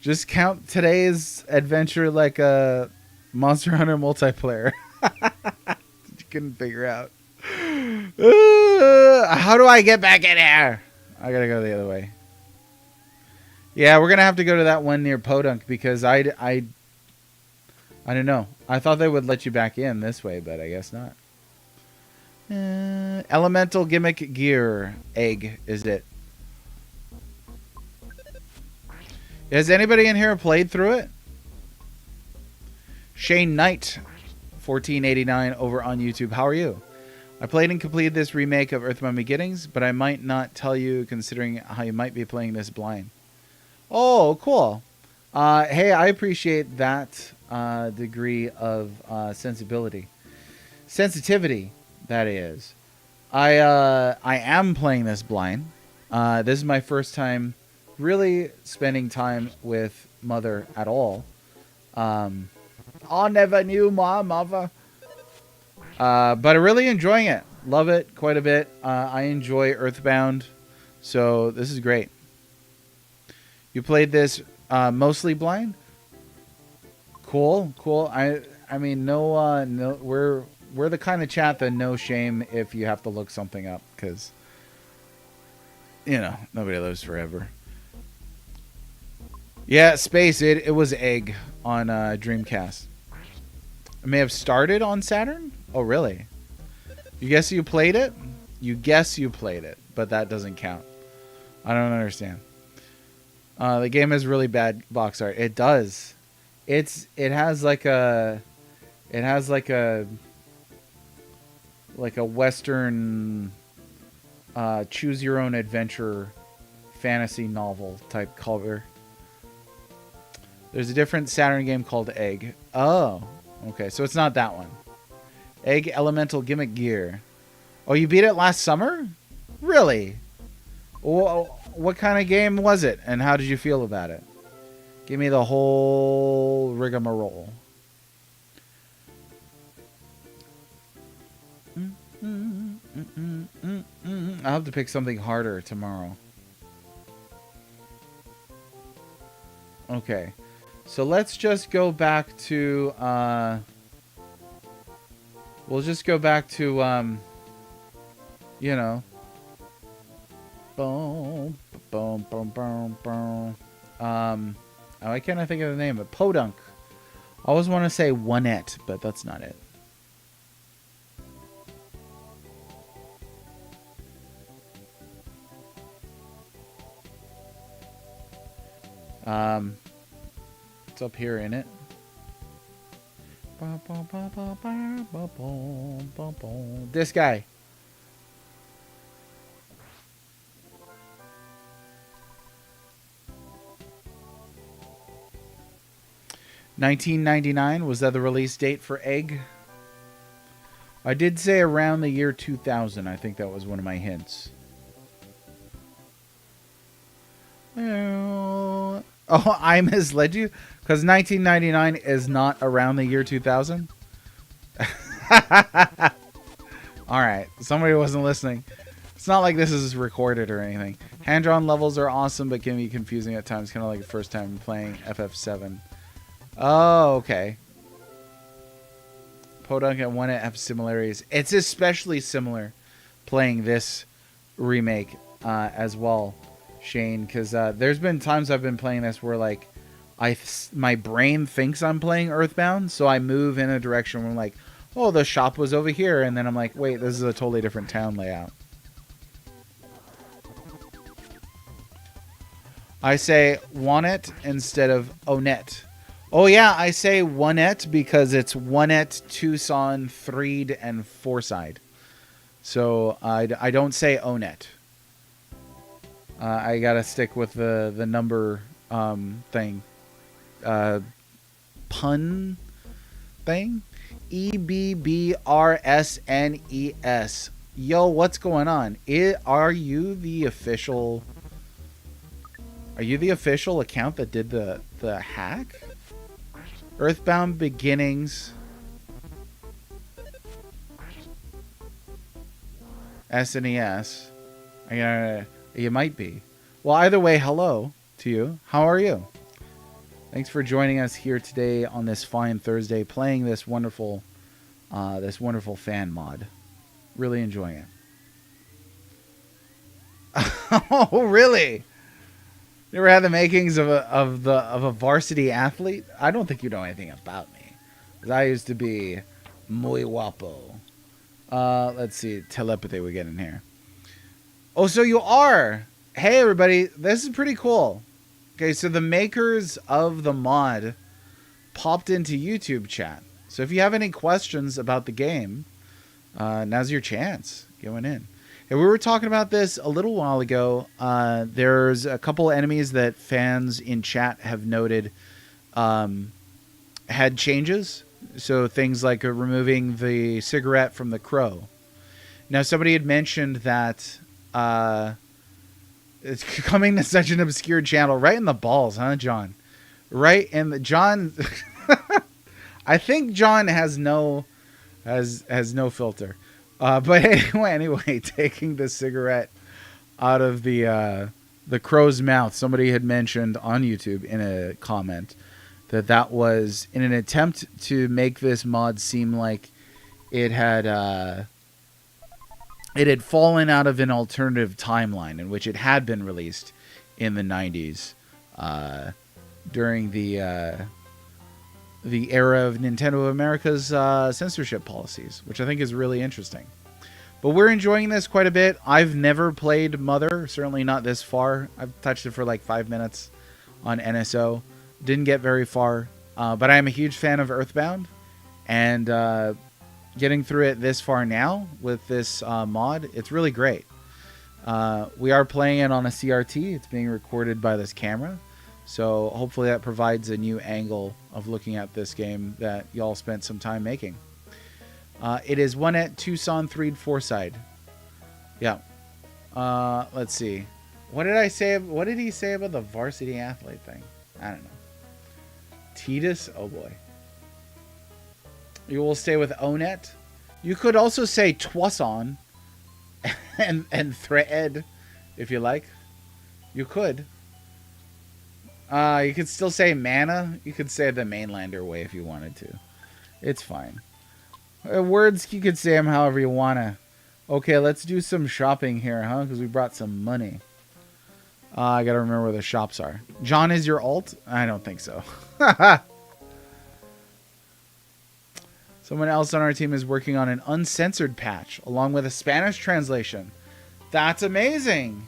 Just count today's adventure like a Monster Hunter multiplayer. You couldn't figure out. How do I get back in here? I gotta go the other way. Yeah, we're gonna have to go to that one near Podunk because I don't know. I thought they would let you back in this way, but I guess not. Elemental Gimmick Gear Egg is it? Has anybody in here played through it? Shane Knight, 1489 over on YouTube. How are you? I played and completed this remake of EarthBound Beginnings, but I might not tell you considering how you might be playing this blind. Oh, cool. Hey, I appreciate that degree of sensitivity, that is. I am playing this blind. This is my first time really spending time with Mother at all. I never knew my mother. But I'm really enjoying it. Love it quite a bit. I enjoy EarthBound, so this is great. You played this mostly blind? Cool. I mean, no, we're the kind of chat that no shame if you have to look something up, because nobody lives forever. Yeah, Space. It was Egg on Dreamcast. It may have started on Saturn. Oh, really? You guess you played it? You guess you played it, but that doesn't count. I don't understand. The game has really bad box art. It does. It has like a Western choose your own adventure fantasy novel type cover. There's a different Saturn game called Egg. Oh, okay. So it's not that one. Egg Elemental Gimmick Gear. Oh, you beat it last summer? Really? What kind of game was it, and how did you feel about it? Give me the whole rigmarole. I'll have to pick something harder tomorrow. Okay. So let's just go back to... we'll just go back to... Boom, boom, boom, boom, boom. Why can't I think of the name? But Podunk. I always want to say Onette, but that's not it. It's up here in it. This guy. $19.99, was that the release date for Egg? I did say around the year 2000. I think that was one of my hints. Oh, I misled you? Because 1999 is not around the year 2000? Alright, somebody wasn't listening. It's not like this is recorded or anything. Hand-drawn levels are awesome, but can be confusing at times, kind of like the first time playing FF7. Oh, okay. Podunk and 1 have similarities. It's especially similar playing this remake as well, Shane, because there's been times I've been playing this where like my brain thinks I'm playing EarthBound, so I move in a direction where I'm like, oh, the shop was over here, and then I'm like, wait, this is a totally different town layout. I say Wanet instead of Onet. Oh yeah, I say Onet because it's Onet, Tucson, Threed, and Fourside. So I don't say Onet. I gotta stick with the number thing. Pun thing. EBBRSNES. Yo, what's going on? Are you the official? Are you the official account that did the hack? EarthBound Beginnings. SNES. You might be. Well, either way, hello to you. How are you? Thanks for joining us here today on this fine Thursday, playing this wonderful fan mod. Really enjoying it. Oh, really? You ever had the makings of a varsity athlete? I don't think you know anything about me, 'cause I used to be muy guapo. Let's see, telepathy we get in here. Oh, so you are. Hey, everybody, this is pretty cool. Okay, so the makers of the mod popped into YouTube chat. So if you have any questions about the game, now's your chance. Get one in. And we were talking about this a little while ago. There's a couple enemies that fans in chat have noted had changes. So things like removing the cigarette from the crow. Now, somebody had mentioned that it's coming to such an obscure channel. Right in the balls, huh, John? Right in the... John... I think John has no filter. But anyway, taking the cigarette out of the crow's mouth. Somebody had mentioned on YouTube in a comment that was in an attempt to make this mod seem like it had fallen out of an alternative timeline in which it had been released in the 90s during the era of Nintendo of America's censorship policies, which I think is really interesting. But we're enjoying this quite a bit. I've never played Mother, certainly not this far. I've touched it for like 5 minutes on NSO. Didn't get very far, but I am a huge fan of EarthBound, and getting through it this far now with this mod, it's really great. We are playing it on a CRT. It's being recorded by this camera. So hopefully that provides a new angle of looking at this game that y'all spent some time making. It is one at Tucson, Threed, Fourside. Yeah. Let's see. What did I say? What did he say about the varsity athlete thing? I don't know. Titus? Oh boy. You will stay with Onet. You could also say Twason and Thread if you like. You could. You could still say Mana. You could say it the mainlander way if you wanted to. It's fine. Words, you could say them however you want to. Okay, let's do some shopping here, huh? Because we brought some money. I got to remember where the shops are. John is your alt? I don't think so. Someone else on our team is working on an uncensored patch along with a Spanish translation. That's amazing.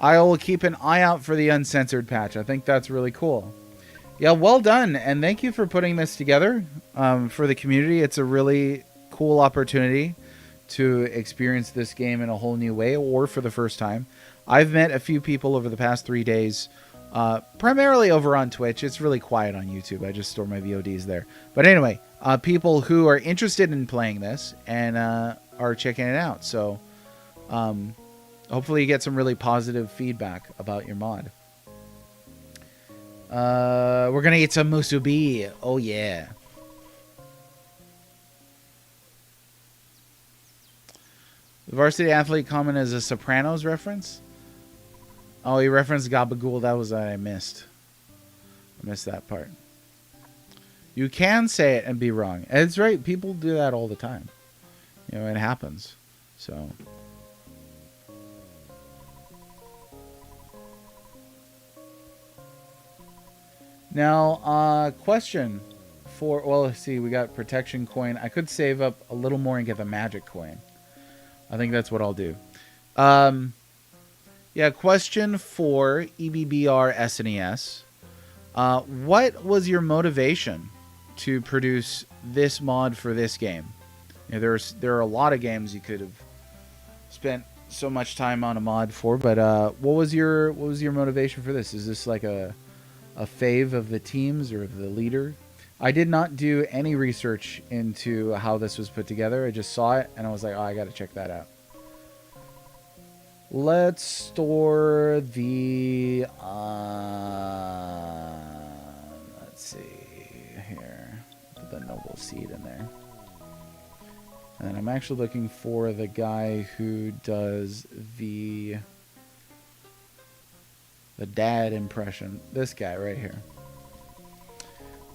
I'll keep an eye out for the uncensored patch. I think that's really cool. Yeah, well done, and thank you for putting this together for the community. It's a really cool opportunity to experience this game in a whole new way, or for the first time. I've met a few people over the past 3 days, primarily over on Twitch. It's really quiet on YouTube. I just store my VODs there. But anyway, people who are interested in playing this and are checking it out. So hopefully you get some really positive feedback about your mod. We're going to eat some musubi. Oh, yeah. The Varsity Athlete comment is a Sopranos reference. Oh, he referenced Gabagool. That was what I missed. I missed that part. You can say it and be wrong. And it's right. People do that all the time. You know, it happens. So. Now, question for, well, let's see, we got protection coin. I could save up a little more and get the magic coin. I think that's what I'll do. Yeah, question for EBBR SNES. What was your motivation to produce this mod for this game? You know, there are a lot of games you could have spent so much time on a mod for, but what was your motivation for this? Is this like a fave of the teams or of the leader? I did not do any research into how this was put together. I just saw it and I was like, oh, I got to check that out. Let's store the, let's see here, put the noble seed in there. And I'm actually looking for the guy who does the dad impression. This guy right here.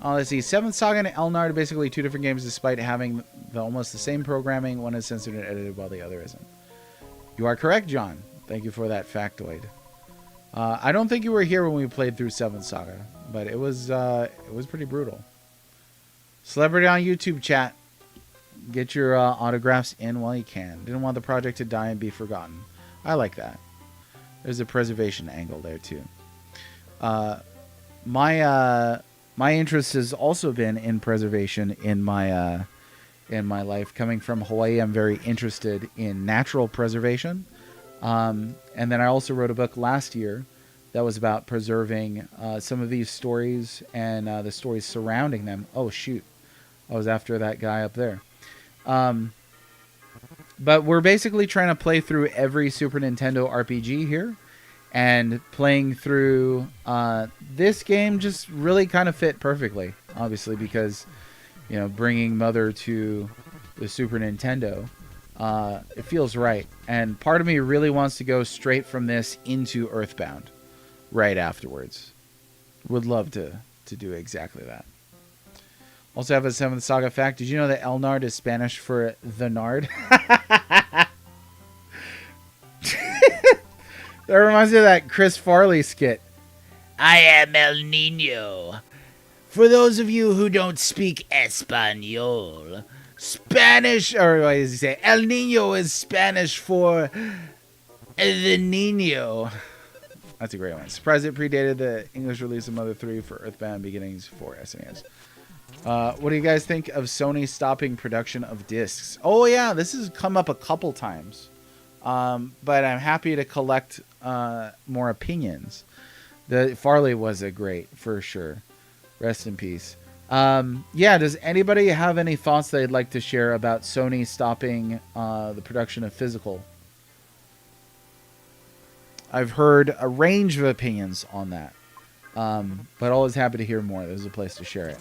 Let's see. 7th Saga and Elnard are basically 2 different games despite having almost the same programming. One is censored and edited while the other isn't. You are correct, John. Thank you for that factoid. I don't think you were here when we played through 7th Saga, but it was pretty brutal. Celebrity on YouTube chat. Get your autographs in while you can. Didn't want the project to die and be forgotten. I like that. There's a preservation angle there too. My interest has also been in preservation in my life. Coming from Hawaii, I'm very interested in natural preservation. And then I also wrote a book last year that was about preserving some of these stories and the stories surrounding them. Oh, shoot. I was after that guy up there. But we're basically trying to play through every Super Nintendo RPG here. And playing through this game just really kind of fit perfectly, obviously, because, you know, bringing Mother to the Super Nintendo, it feels right. And part of me really wants to go straight from this into EarthBound right afterwards. Would love to do exactly that. Also have a 7th Saga fact. Did you know that Elnard is Spanish for the Nard? That reminds me of that Chris Farley skit. I am El Nino. For those of you who don't speak Espanol, Spanish, or what does he say? El Nino is Spanish for the Nino. That's a great one. Surprised it predated the English release of Mother 3 for EarthBound beginnings for SNES. What do you guys think of Sony stopping production of discs? Oh yeah, this has come up a couple times. But I'm happy to collect more opinions. The Farley was a great, for sure. Rest in peace. Yeah, does anybody have any thoughts they'd like to share about Sony stopping the production of physical? I've heard a range of opinions on that. But always happy to hear more. There's a place to share it.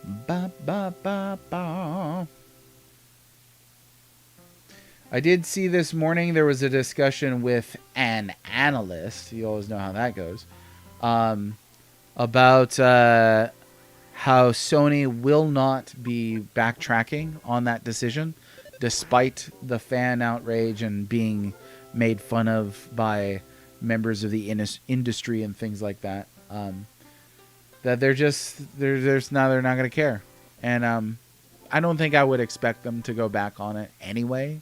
Ba, ba, ba, ba. I did see this morning there was a discussion with an analyst. You always know how that goes. About how Sony will not be backtracking on that decision, despite the fan outrage and being made fun of by members of the industry and things like that. That they're not going to care. And I don't think I would expect them to go back on it anyway.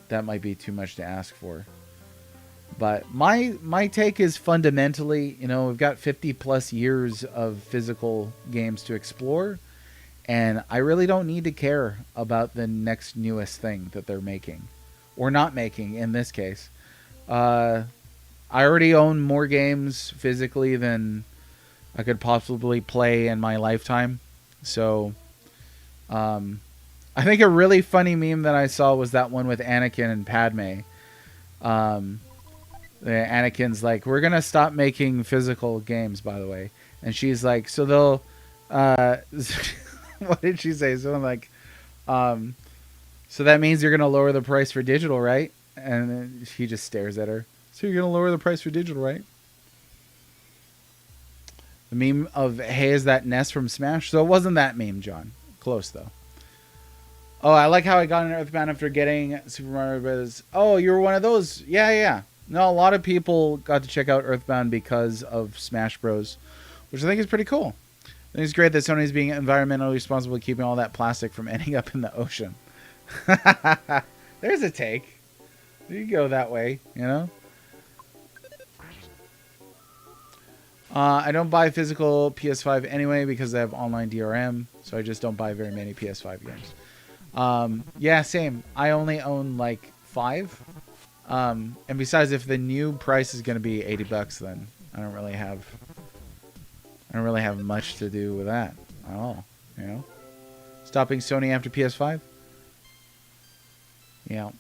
that might be too much to ask for. But my take is fundamentally, you know, we've got 50 plus years of physical games to explore, and I really don't need to care about the next newest thing that they're making or not making in this case. I already own more games physically than I could possibly play in my lifetime. So, I think a really funny meme that I saw was that one with Anakin and Padme. Anakin's like, we're going to stop making physical games, by the way. And she's like, so they'll, what did she say? Something like, so that means you're going to lower the price for digital, right? And then he just stares at her. So you're going to lower the price for digital, right? The meme of, hey, is that Ness from Smash? So it wasn't that meme, John. Close, though. Oh, I like how I got an EarthBound after getting Super Mario Bros. Oh, you were one of those? Yeah, yeah. No, a lot of people got to check out EarthBound because of Smash Bros., which I think is pretty cool. I think it's great that Sony's being environmentally responsible, keeping all that plastic from ending up in the ocean. There's a take. You go that way, you know? I don't buy physical PS5 anyway because I have online DRM, so I just don't buy very many PS5 games. Yeah, same. I only own like 5. And besides, if the new price is going to be $80, then I don't really have much to do with that at all. You know, stopping Sony after PS5. Yeah.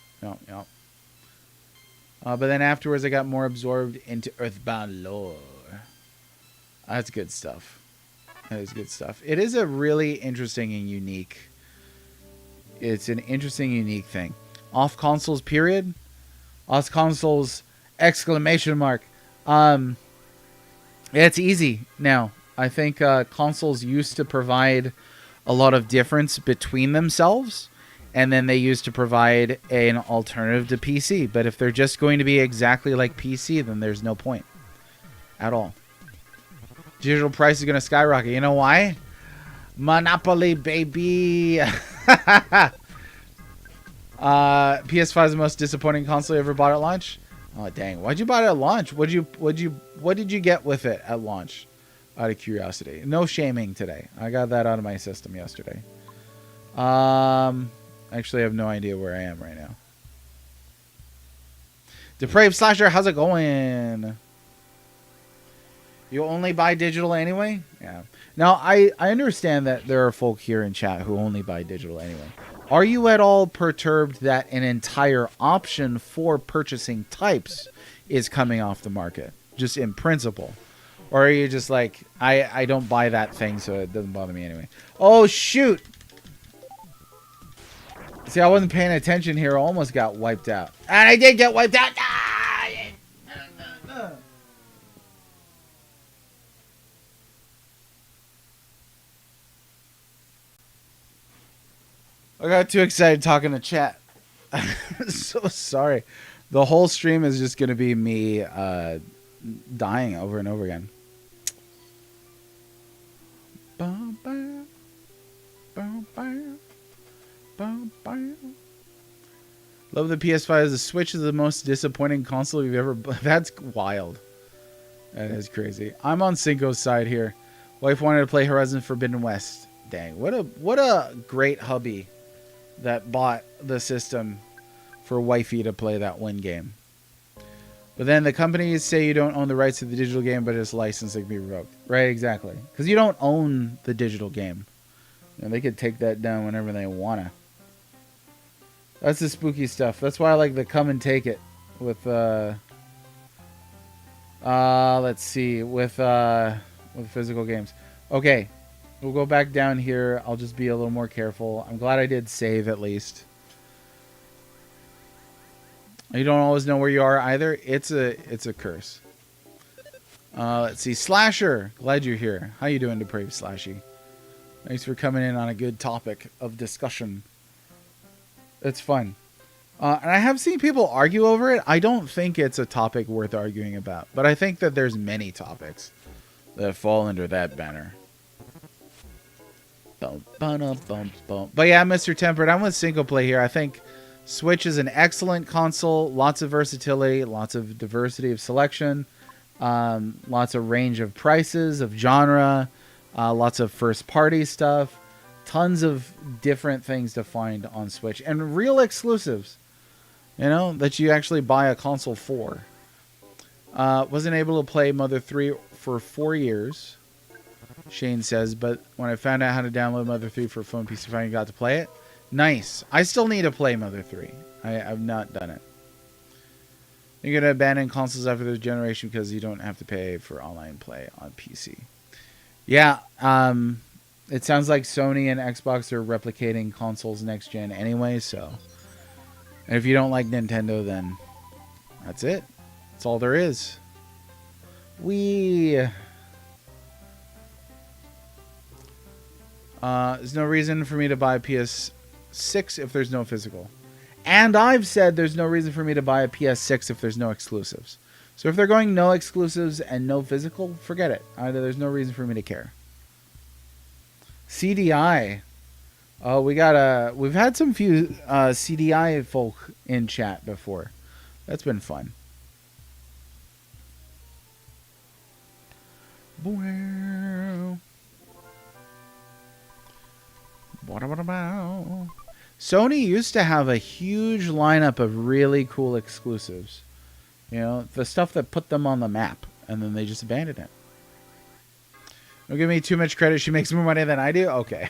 But then afterwards, I got more absorbed into EarthBound lore. That's good stuff. That is good stuff. It is a really interesting and unique. It's an interesting, unique thing. Off consoles, period. Off consoles, exclamation mark. It's easy now. I think consoles used to provide a lot of difference between themselves, and then they used to provide an alternative to PC. But if they're just going to be exactly like PC, then there's no point at all. Digital price is going to skyrocket. You know why? Monopoly, baby. PS5 is the most disappointing console you ever bought at launch. Oh dang! Why'd you buy it at launch? What did you get with it at launch? Out of curiosity. No shaming today. I got that out of my system yesterday. Actually, I have no idea where I am right now. Depraved Slasher, how's it going? You only buy digital anyway? Yeah. Now, I understand that there are folk here in chat who only buy digital anyway. Are you at all perturbed that an entire option for purchasing types is coming off the market? Just in principle? Or are you just like, I don't buy that thing, so it doesn't bother me anyway? Oh, shoot! See, I wasn't paying attention here. I almost got wiped out. And I did get wiped out! I got too excited talking to chat. So sorry. The whole stream is just going to be me dying over and over again. Bum, bam. Bum, bam. Bum, bam. Love the PS5. The Switch is the most disappointing console you've ever... That's wild. That is crazy. I'm on Cinco's side here. Wife wanted to play Horizon Forbidden West. Dang. What a great hubby that bought the system for wifey to play that one game. But then the companies say you don't own the rights to the digital game, but it's licensed, it can be revoked. Right, exactly. Because you don't own the digital game. You know, they could take that down whenever they want to. That's the spooky stuff. That's why I like the come and take it with, let's see, with physical games. Okay. We'll go back down here. I'll just be a little more careful. I'm glad I did save at least. You don't always know where you are either. It's a curse. Let's see. Slasher. Glad you're here. How you doing, Depraved Slashy? Thanks for coming in on a good topic of discussion. It's fun. And I have seen people argue over it. I don't think it's a topic worth arguing about. But I think that there's many topics that fall under that banner. But yeah, Mr. Tempered, I'm with single play here. I think Switch is an excellent console. Lots of versatility, lots of diversity of selection, lots of range of prices, of genre, lots of first-party stuff, tons of different things to find on Switch, and real exclusives, you know, that you actually buy a console for. Wasn't able to play Mother 3 for 4 years, Shane says, but when I found out how to download Mother 3 for phone PC, finally got to play it. Nice. I still need to play Mother 3. I've not done it. You're going to abandon consoles after this generation because you don't have to pay for online play on PC. Yeah, it sounds like Sony and Xbox are replicating consoles next gen anyway, so. And if you don't like Nintendo, then that's it. That's all there is. There's no reason for me to buy a PS6 if there's no physical. And I've said there's no reason for me to buy a PS6 if there's no exclusives. So if they're going no exclusives and no physical, forget it. There's no reason for me to care. CDI. Oh, we've had some few CDI folk in chat before. That's been fun. Sony used to have a huge lineup of really cool exclusives. You know, the stuff that put them on the map, and then they just abandoned it. Don't give me too much credit. She makes more money than I do? Okay.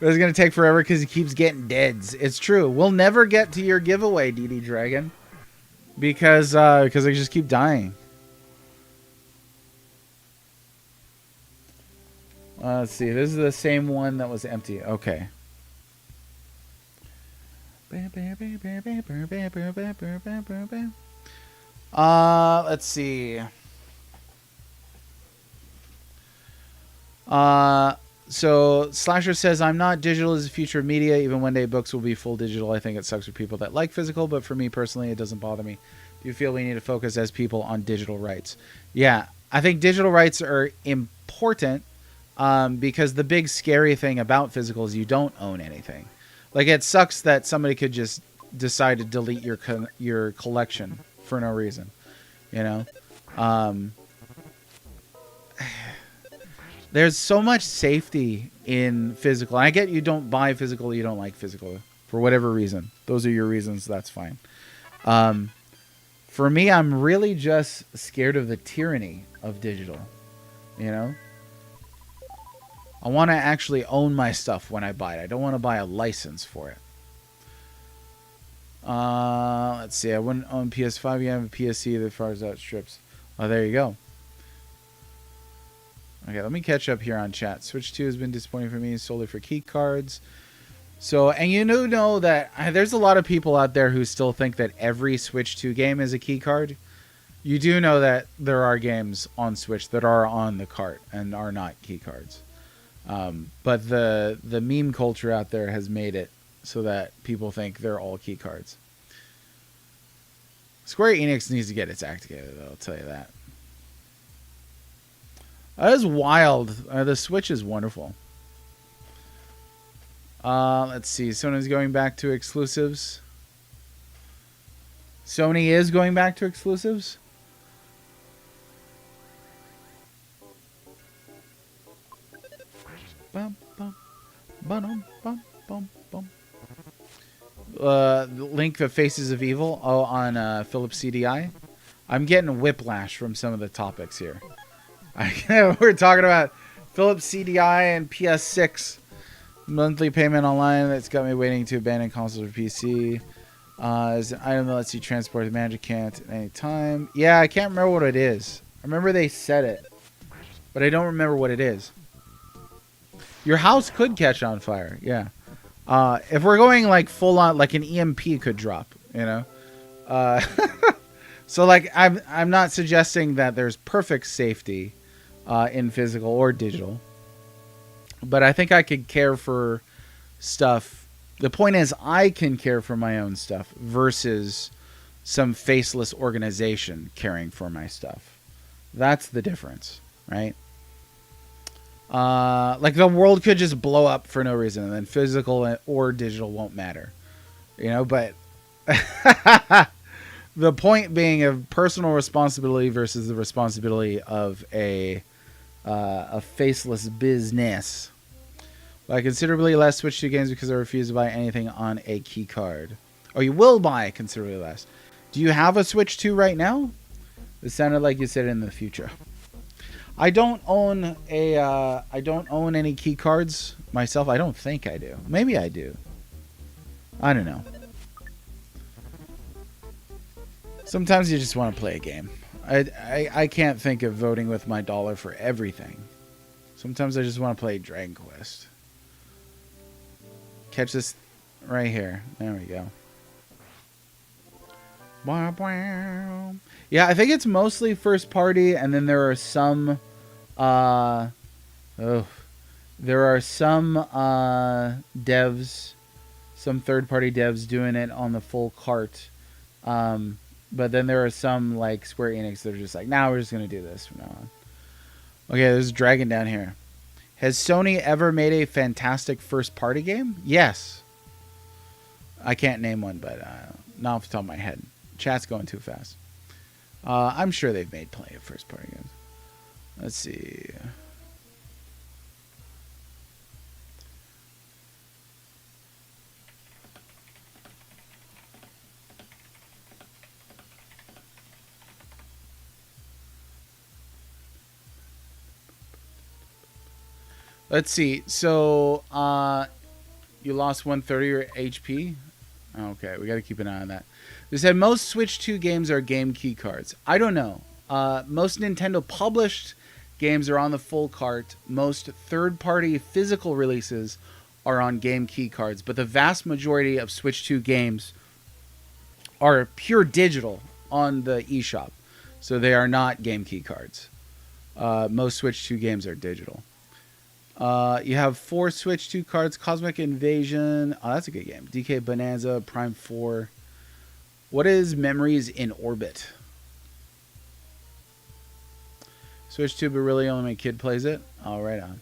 It's going to take forever because he keeps getting deads. It's true. We'll never get to your giveaway, DD Dragon. Because I just keep dying. Let's see. This is the same one that was empty. Okay. Let's see. So Slasher says, I'm not digital is the future of media. Even one day books will be full digital. I think it sucks for people that like physical, but for me personally, it doesn't bother me. Do you feel we need to focus as people on digital rights? Yeah, I think digital rights are important because the big scary thing about physical is you don't own anything. Like, it sucks that somebody could just decide to delete your collection for no reason, you know? There's so much safety in physical. I get you don't buy physical, you don't like physical for whatever reason. Those are your reasons. That's fine. For me, I'm really just scared of the tyranny of digital. You know? I want to actually own my stuff when I buy it. I don't want to buy a license for it. Let's see. I wouldn't own PS5. You have a PSC that far as that strips. Oh, there you go. Okay, let me catch up here on chat. Switch 2 has been disappointing for me solely for key cards. So, and you know that there's a lot of people out there who still think that every Switch 2 game is a key card. You do know that there are games on Switch that are on the cart and are not key cards. But the meme culture out there has made it so that people think they're all key cards. Square Enix needs to get its act together, though, I'll tell you that. That is wild. The Switch is wonderful. Let's see. Sony's going back to exclusives. Sony is going back to exclusives. Link the Faces of Evil on Philips CDI. I'm getting whiplash from some of the topics here. We're talking about Philips CDI and PS6 monthly payment online. That's got me waiting to abandon consoles for PC. Is an item that lets you transport the magic can't at any time. Yeah, I can't remember what it is. I remember they said it, but I don't remember what it is. Your house could catch on fire. Yeah. If we're going like full on, like an EMP could drop, you know. So like I'm not suggesting that there's perfect safety in physical or digital, but I think I could care for stuff. The point is, I can care for my own stuff versus some faceless organization caring for my stuff. That's the difference, right? Like the world could just blow up for no reason, and then physical or digital won't matter. You know, but the point being of personal responsibility versus the responsibility of a faceless business. Buy considerably less Switch 2 games because I refuse to buy anything on a key card. Or you will buy considerably less. Do you have a Switch 2 right now? It sounded like you said in the future. I don't own any key cards myself. I don't think I do. Maybe I do. I don't know. Sometimes you just want to play a game. I can't think of voting with my dollar for everything. Sometimes I just want to play Dragon Quest. Catch this right here. There we go. Yeah, I think it's mostly first party, and then there are some there are some devs, some third-party devs doing it on the full cart. But then there are some like Square Enix that are just like, nah, we're just gonna do this from now on. Okay, there's a dragon down here. Has Sony ever made a fantastic first-party game? Yes. I can't name one, but not off the top of my head. Chat's going too fast. I'm sure they've made plenty of first-party games. Let's see. Let's see. So, you lost 130 or HP? Okay, we got to keep an eye on that. They said most Switch 2 games are game key cards. I don't know. Most Nintendo published games are on the full cart. Most third-party physical releases are on game key cards. But the vast majority of Switch 2 games are pure digital on the eShop. So they are not game key cards. Most Switch 2 games are digital. You have 4 Switch 2 cards. Cosmic Invasion. Oh, that's a good game. DK Bonanza. Prime 4. What is Memories in Orbit? Switch 2, but really only my kid plays it. Oh, right on.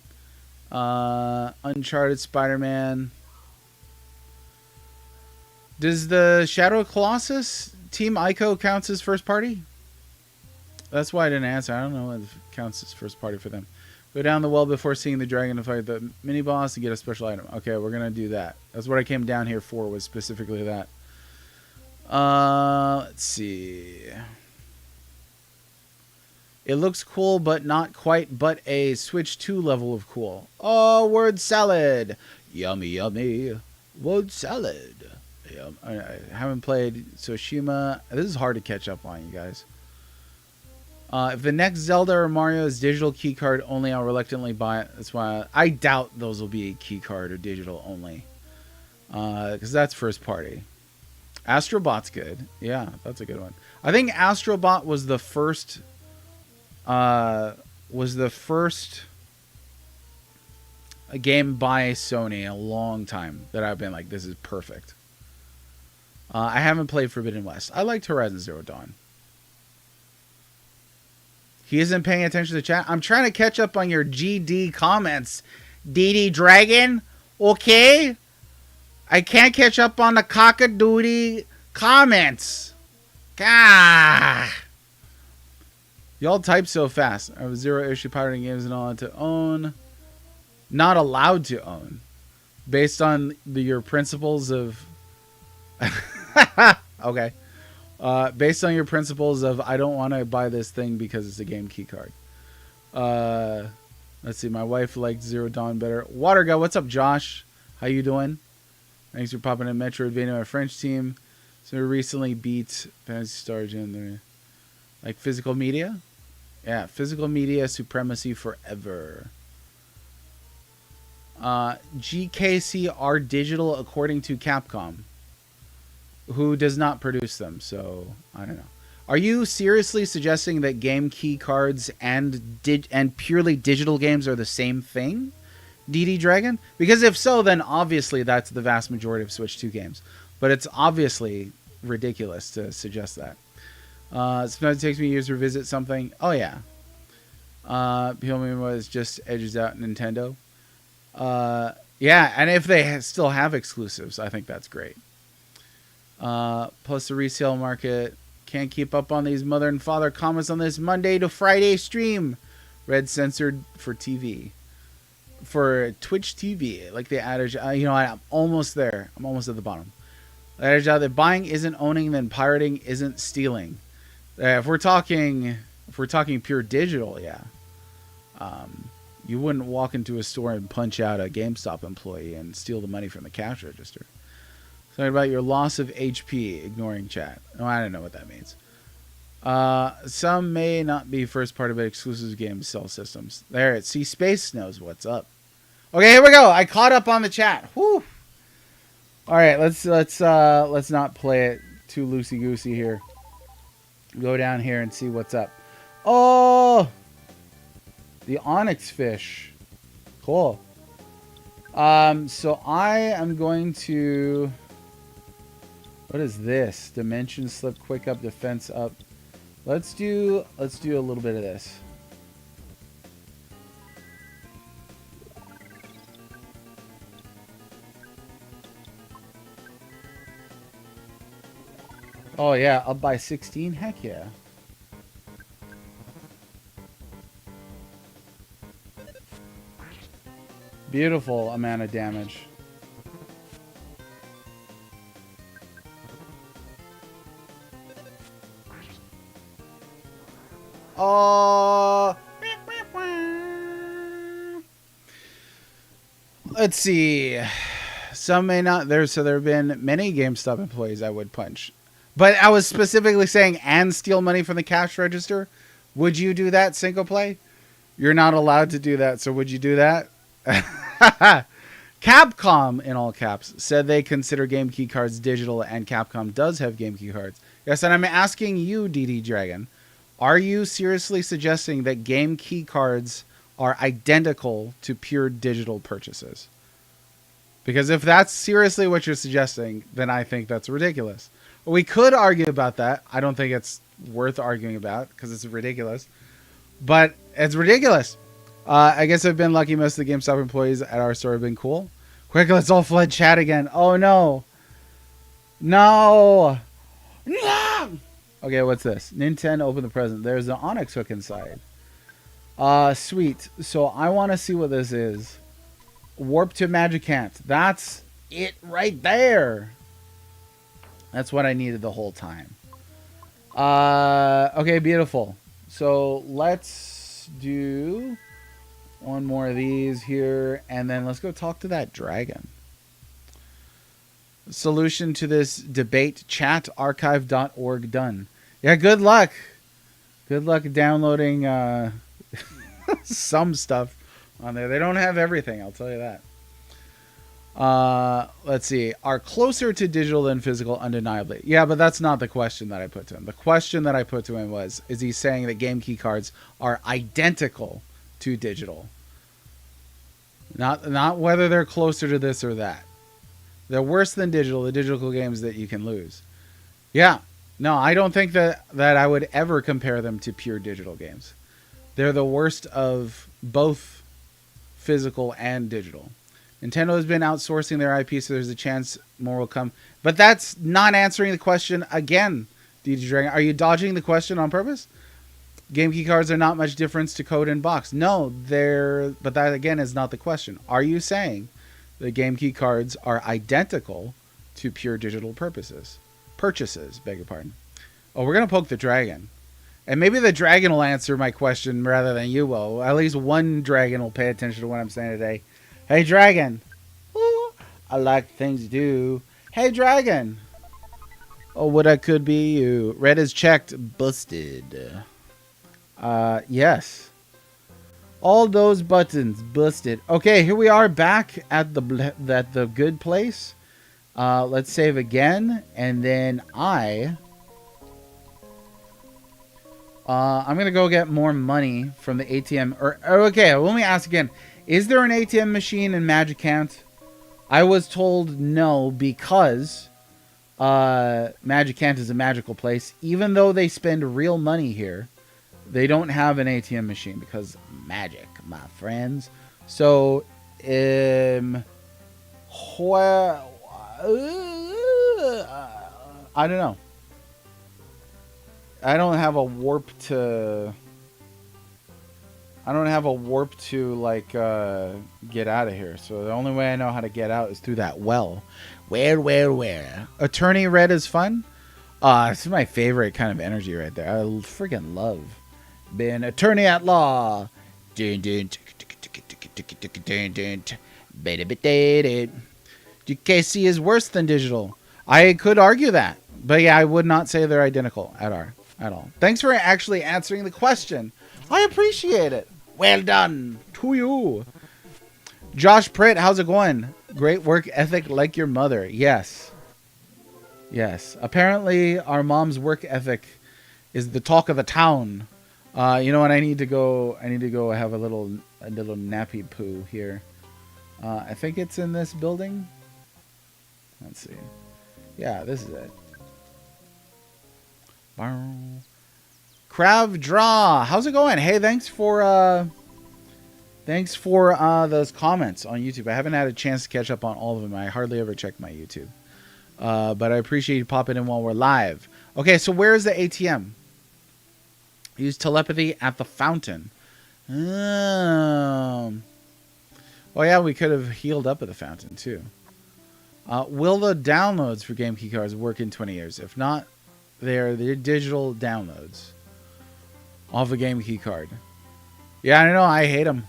Uncharted, Spider-Man. Does the Shadow Colossus Team Ico counts as first party? That's why I didn't answer. I don't know if it counts as first party for them. Go down the well before seeing the dragon to fight the mini boss and get a special item. Okay, we're gonna do that. That's what I came down here for, was specifically that. Let's see. It looks cool, but not quite but a Switch 2 level of cool. Oh, word salad. Yummy, yummy. Word salad. I haven't played Tsushima. This is hard to catch up on, you guys. If the next Zelda or Mario is digital keycard only, I'll reluctantly buy it. That's why I doubt those will be keycard or digital only. Because that's first party. Astrobot's good. Yeah, that's a good one. I think Astrobot was the first a game by Sony in a long time that I've been like, this is perfect. I haven't played Forbidden West. I liked Horizon Zero Dawn. He isn't paying attention to the chat. I'm trying to catch up on your GD comments. DD Dragon? Okay? I can't catch up on the cockadoodie comments. Gah! Y'all type so fast. I have zero issue pirating games and all to own. Not allowed to own. Based on your principles of... Okay. Based on your principles of I don't want to buy this thing because it's a game key card. Let's see. My wife liked Zero Dawn better. Waterguy, what's up, Josh? How you doing? Thanks for popping in. Metroidvania, my French team. So we recently beat Fantasy Star Gen. Like physical media? Yeah, physical media supremacy forever. GKC are digital according to Capcom, who does not produce them, so I don't know. Are you seriously suggesting that game key cards and purely digital games are the same thing, DD Dragon? Because if so, then obviously that's the vast majority of Switch 2 games. But it's obviously ridiculous to suggest that. Sometimes it takes me years to revisit something. Oh, yeah. People was just edges out Nintendo. Yeah, and if they still have exclusives, I think that's great. Plus the resale market. Can't keep up on these mother and father comments on this Monday to Friday stream. Red censored for TV. For Twitch TV. Like the adage. I'm almost there. I'm almost at the bottom. The adage that buying isn't owning, then pirating isn't stealing. If we're talking pure digital, yeah. You wouldn't walk into a store and punch out a GameStop employee and steal the money from the cash register. Sorry about your loss of HP, ignoring chat. Oh, I don't know what that means. Some may not be first party, but exclusive games sell systems. There, it See Space knows what's up. Okay, here we go. I caught up on the chat. Whew. All right, let's not play it too loosey goosey here. Go down here and see what's up. Oh, the onyx fish. Cool. So I am going to. What is this? Dimension slip, quick up, defense up. Let's do a little bit of this. Oh yeah, up by 16. Heck yeah. Beautiful amount of damage. Oh, let's see. Some may not. There have been many GameStop employees I would punch, but I was specifically saying and steal money from the cash register. Would you do that, Cinco Play? You're not allowed to do that, so would you do that? Capcom, in all caps, said they consider game key cards digital, and Capcom does have game key cards. Yes, and I'm asking you, DD Dragon, are you seriously suggesting that game key cards are identical to pure digital purchases? Because if that's seriously what you're suggesting, then I think that's ridiculous. We could argue about that. I don't think it's worth arguing about because it's ridiculous. But it's ridiculous. I guess I've been lucky. Most of the GameStop employees at our store have been cool. Quick, let's all flood chat again. Oh, no. No. No. Okay, what's this? Nintendo, open the present. There's the Onyx hook inside. Sweet. So I want to see what this is. Warp to Magicant. That's it right there. That's what I needed the whole time. Okay, beautiful. So let's do one more of these here, and then let's go talk to that dragon. Solution to this debate, chatarchive.org done. Yeah, good luck. Good luck downloading some stuff on there. They don't have everything, I'll tell you that. Let's see. Are closer to digital than physical, undeniably. Yeah, but that's not the question that I put to him. The question that I put to him was, is he saying that game key cards are identical to digital? Not whether they're closer to this or that. They're worse than digital, the digital games that you can lose. Yeah. No, I don't think that I would ever compare them to pure digital games. They're the worst of both physical and digital. Nintendo has been outsourcing their IP, so there's a chance more will come. But that's not answering the question again, DJ Dragon. Are you dodging the question on purpose? Game key cards are not much difference to code and box. No, but that again is not the question. Are you saying the game key cards are identical to pure digital purchases, beg your pardon. Oh, we're going to poke the dragon. And maybe the dragon will answer my question rather than you will. At least one dragon will pay attention to what I'm saying today. Hey, dragon. Ooh, I like things you do. Hey, dragon. Oh, what I could be you. Red is checked. Busted. Yes. All those buttons busted. Okay, here we are back at the good place. Let's save again, and then I'm gonna go get more money from the ATM. Okay, let me ask again: is there an ATM machine in Magicant? I was told no because Magicant is a magical place. Even though they spend real money here, they don't have an ATM machine because magic, my friends. So, I don't know. I don't have a warp to... I don't have a warp to, like, get out of here. So the only way I know how to get out is through that well. Where? Attorney Red is fun? This is my favorite kind of energy right there. I freaking love being attorney at law. GKC is worse than digital. I could argue that. But yeah, I would not say they're identical at all. Thanks for actually answering the question. I appreciate it. Well done to you. Josh Pritt, how's it going? Great work ethic like your mother. Yes. Yes. Apparently, our mom's work ethic is the talk of the town. You know what? I need to go have a little nappy poo here. I think it's in this building. Let's see. Yeah, this is it. Krav Draw, how's it going? Hey, thanks for those comments on YouTube. I haven't had a chance to catch up on all of them. I hardly ever check my YouTube, but I appreciate you popping in while we're live. Okay, so where is the ATM? Use telepathy at the fountain. Oh yeah, we could have healed up at the fountain too. Will the downloads for game key cards work in 20 years? If not, they're digital downloads off a game key card. Yeah, I know. I hate them.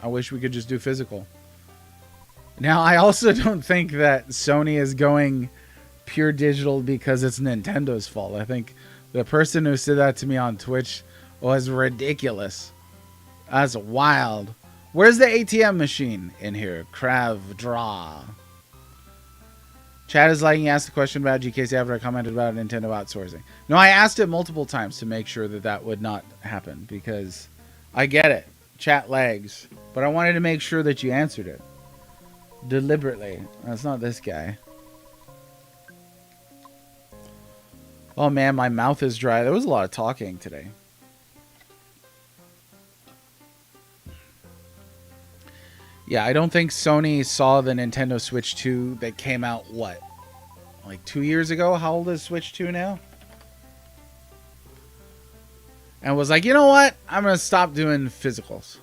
I wish we could just do physical. Now, I also don't think that Sony is going pure digital because it's Nintendo's fault. I think the person who said that to me on Twitch was ridiculous. That's wild. Where's the ATM machine in here? Krav Draw. Chad is liking, asked the question about GKC after I commented about Nintendo outsourcing. No, I asked it multiple times to make sure that that would not happen because I get it. Chat lags. But I wanted to make sure that you answered it. Deliberately. That's not this guy. Oh man, my mouth is dry. There was a lot of talking today. Yeah, I don't think Sony saw the Nintendo Switch 2 that came out, what? Like 2 years ago? How old is Switch 2 now? And was like, you know what? I'm going to stop doing physicals.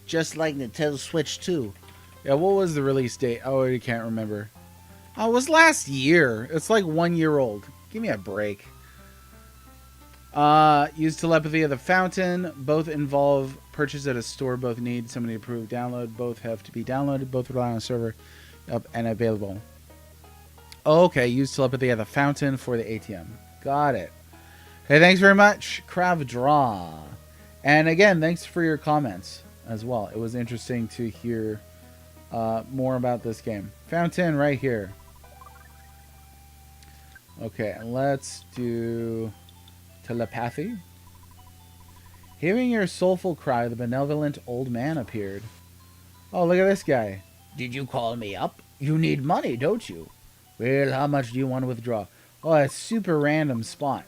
Just like Nintendo Switch 2. Yeah, what was the release date? I already can't remember. Oh, it was last year. It's like 1 year old. Give me a break. Use telepathy at the fountain. Both involve purchase at a store. Both need somebody to approve download. Both have to be downloaded. Both rely on a server up and available. Okay, use telepathy at the fountain for the ATM. Got it. Hey, thanks very much, Krav Draw. And again, thanks for your comments as well. It was interesting to hear more about this game. Fountain right here. Okay, let's do telepathy. Hearing your soulful cry, the benevolent old man appeared. Oh, look at this guy. Did you call me up? You need money, don't you? Well, how much do you want to withdraw? Oh, a super random spot.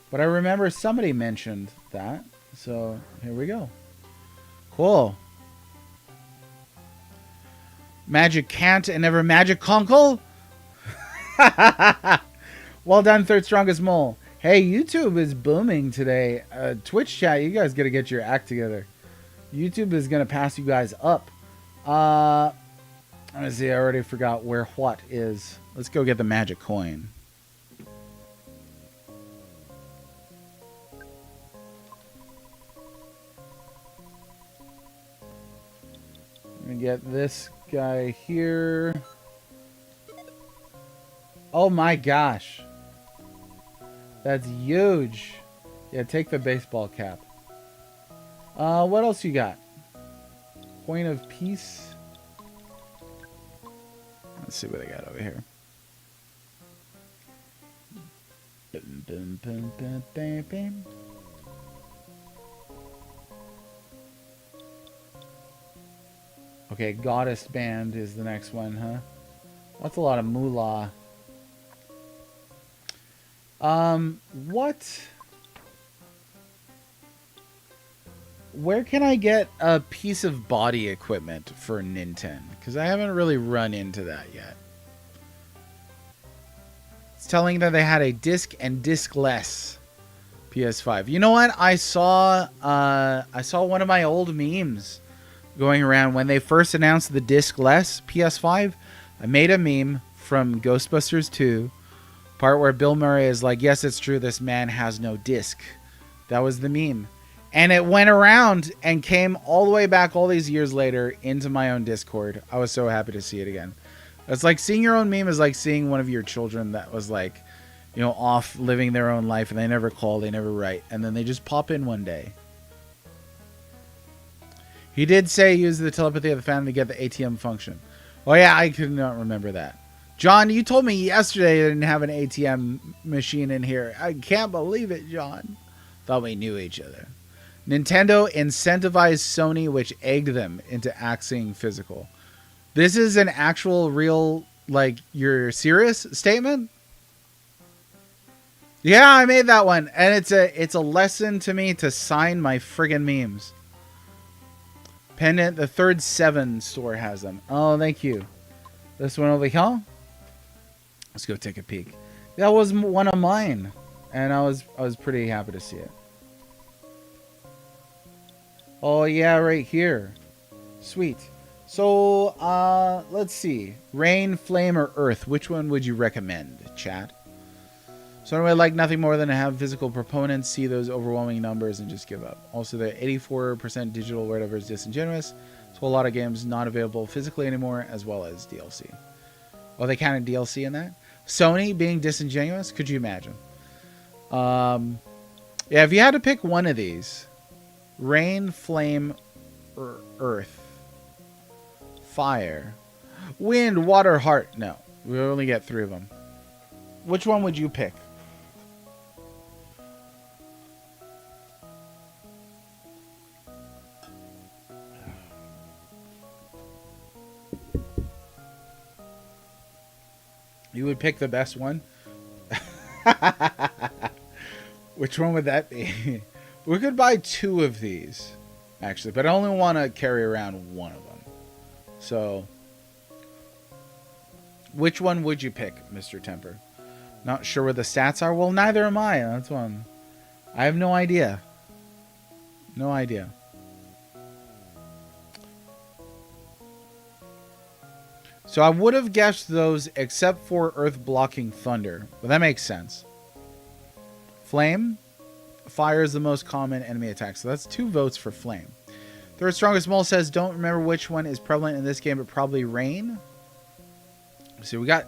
But I remember somebody mentioned that. So, here we go. Cool. Magic can't and never magic conkle? Well done, third strongest mole. Hey, YouTube is booming today. Twitch chat, you guys got to get your act together. YouTube is going to pass you guys up. Let's see, I already forgot where what is. Let's go get the magic coin. Let me get this guy here. Oh my gosh. That's huge. Yeah, take the baseball cap. What else you got? Coin of peace. Let's see what I got over here. Okay, Goddess Band is the next one, huh? That's a lot of moolah. What? Where can I get a piece of body equipment for Nintendo? Because I haven't really run into that yet. It's telling that they had a disc and disc-less PS5. You know what? I saw one of my old memes going around when they first announced the disc-less PS5. I made a meme from Ghostbusters 2, part where Bill Murray is like, "Yes, it's true. This man has no disc." That was the meme. And it went around and came all the way back all these years later into my own Discord. I was so happy to see it again. It's like seeing your own meme is like seeing one of your children that was like, you know, off living their own life and they never call, they never write. And then they just pop in one day. He did say use the telepathy of the fan to get the ATM function. Oh yeah, I could not remember that. John, you told me yesterday you didn't have an ATM machine in here. I can't believe it, John. Thought we knew each other. Nintendo incentivized Sony, which egged them into acting physical. This is an actual real, like, you're serious statement? Yeah, I made that one. And it's a lesson to me to sign my friggin' memes. Pendant, the third 7 store has them. Oh, thank you. This one over here? Let's go take a peek. That was one of mine. And I was pretty happy to see it. Oh, yeah, right here. Sweet. So, let's see. Rain, flame, or earth. Which one would you recommend, chat? So I would like nothing more than to have physical proponents see those overwhelming numbers and just give up. Also, the 84% digital whatever is disingenuous. So a lot of games not available physically anymore, as well as DLC. Oh, they counted DLC in that? Sony being disingenuous? Could you imagine? Yeah, if you had to pick one of these... Rain, flame, earth, fire, wind, water, heart. No, we only get 3 of them. Which one would you pick? You would pick the best one? Which one would that be? We could buy 2 of these, actually, but I only want to carry around 1 of them. So, which one would you pick, Mr. Temper? Not sure where the stats are? Well, neither am I. That's one. I have no idea. No idea. So I would have guessed those except for Earth blocking Thunder. But that makes sense. Flame. Fire is the most common enemy attack. So that's 2 votes for Flame. Third strongest mole says, don't remember which one is prevalent in this game, but probably Rain. So we got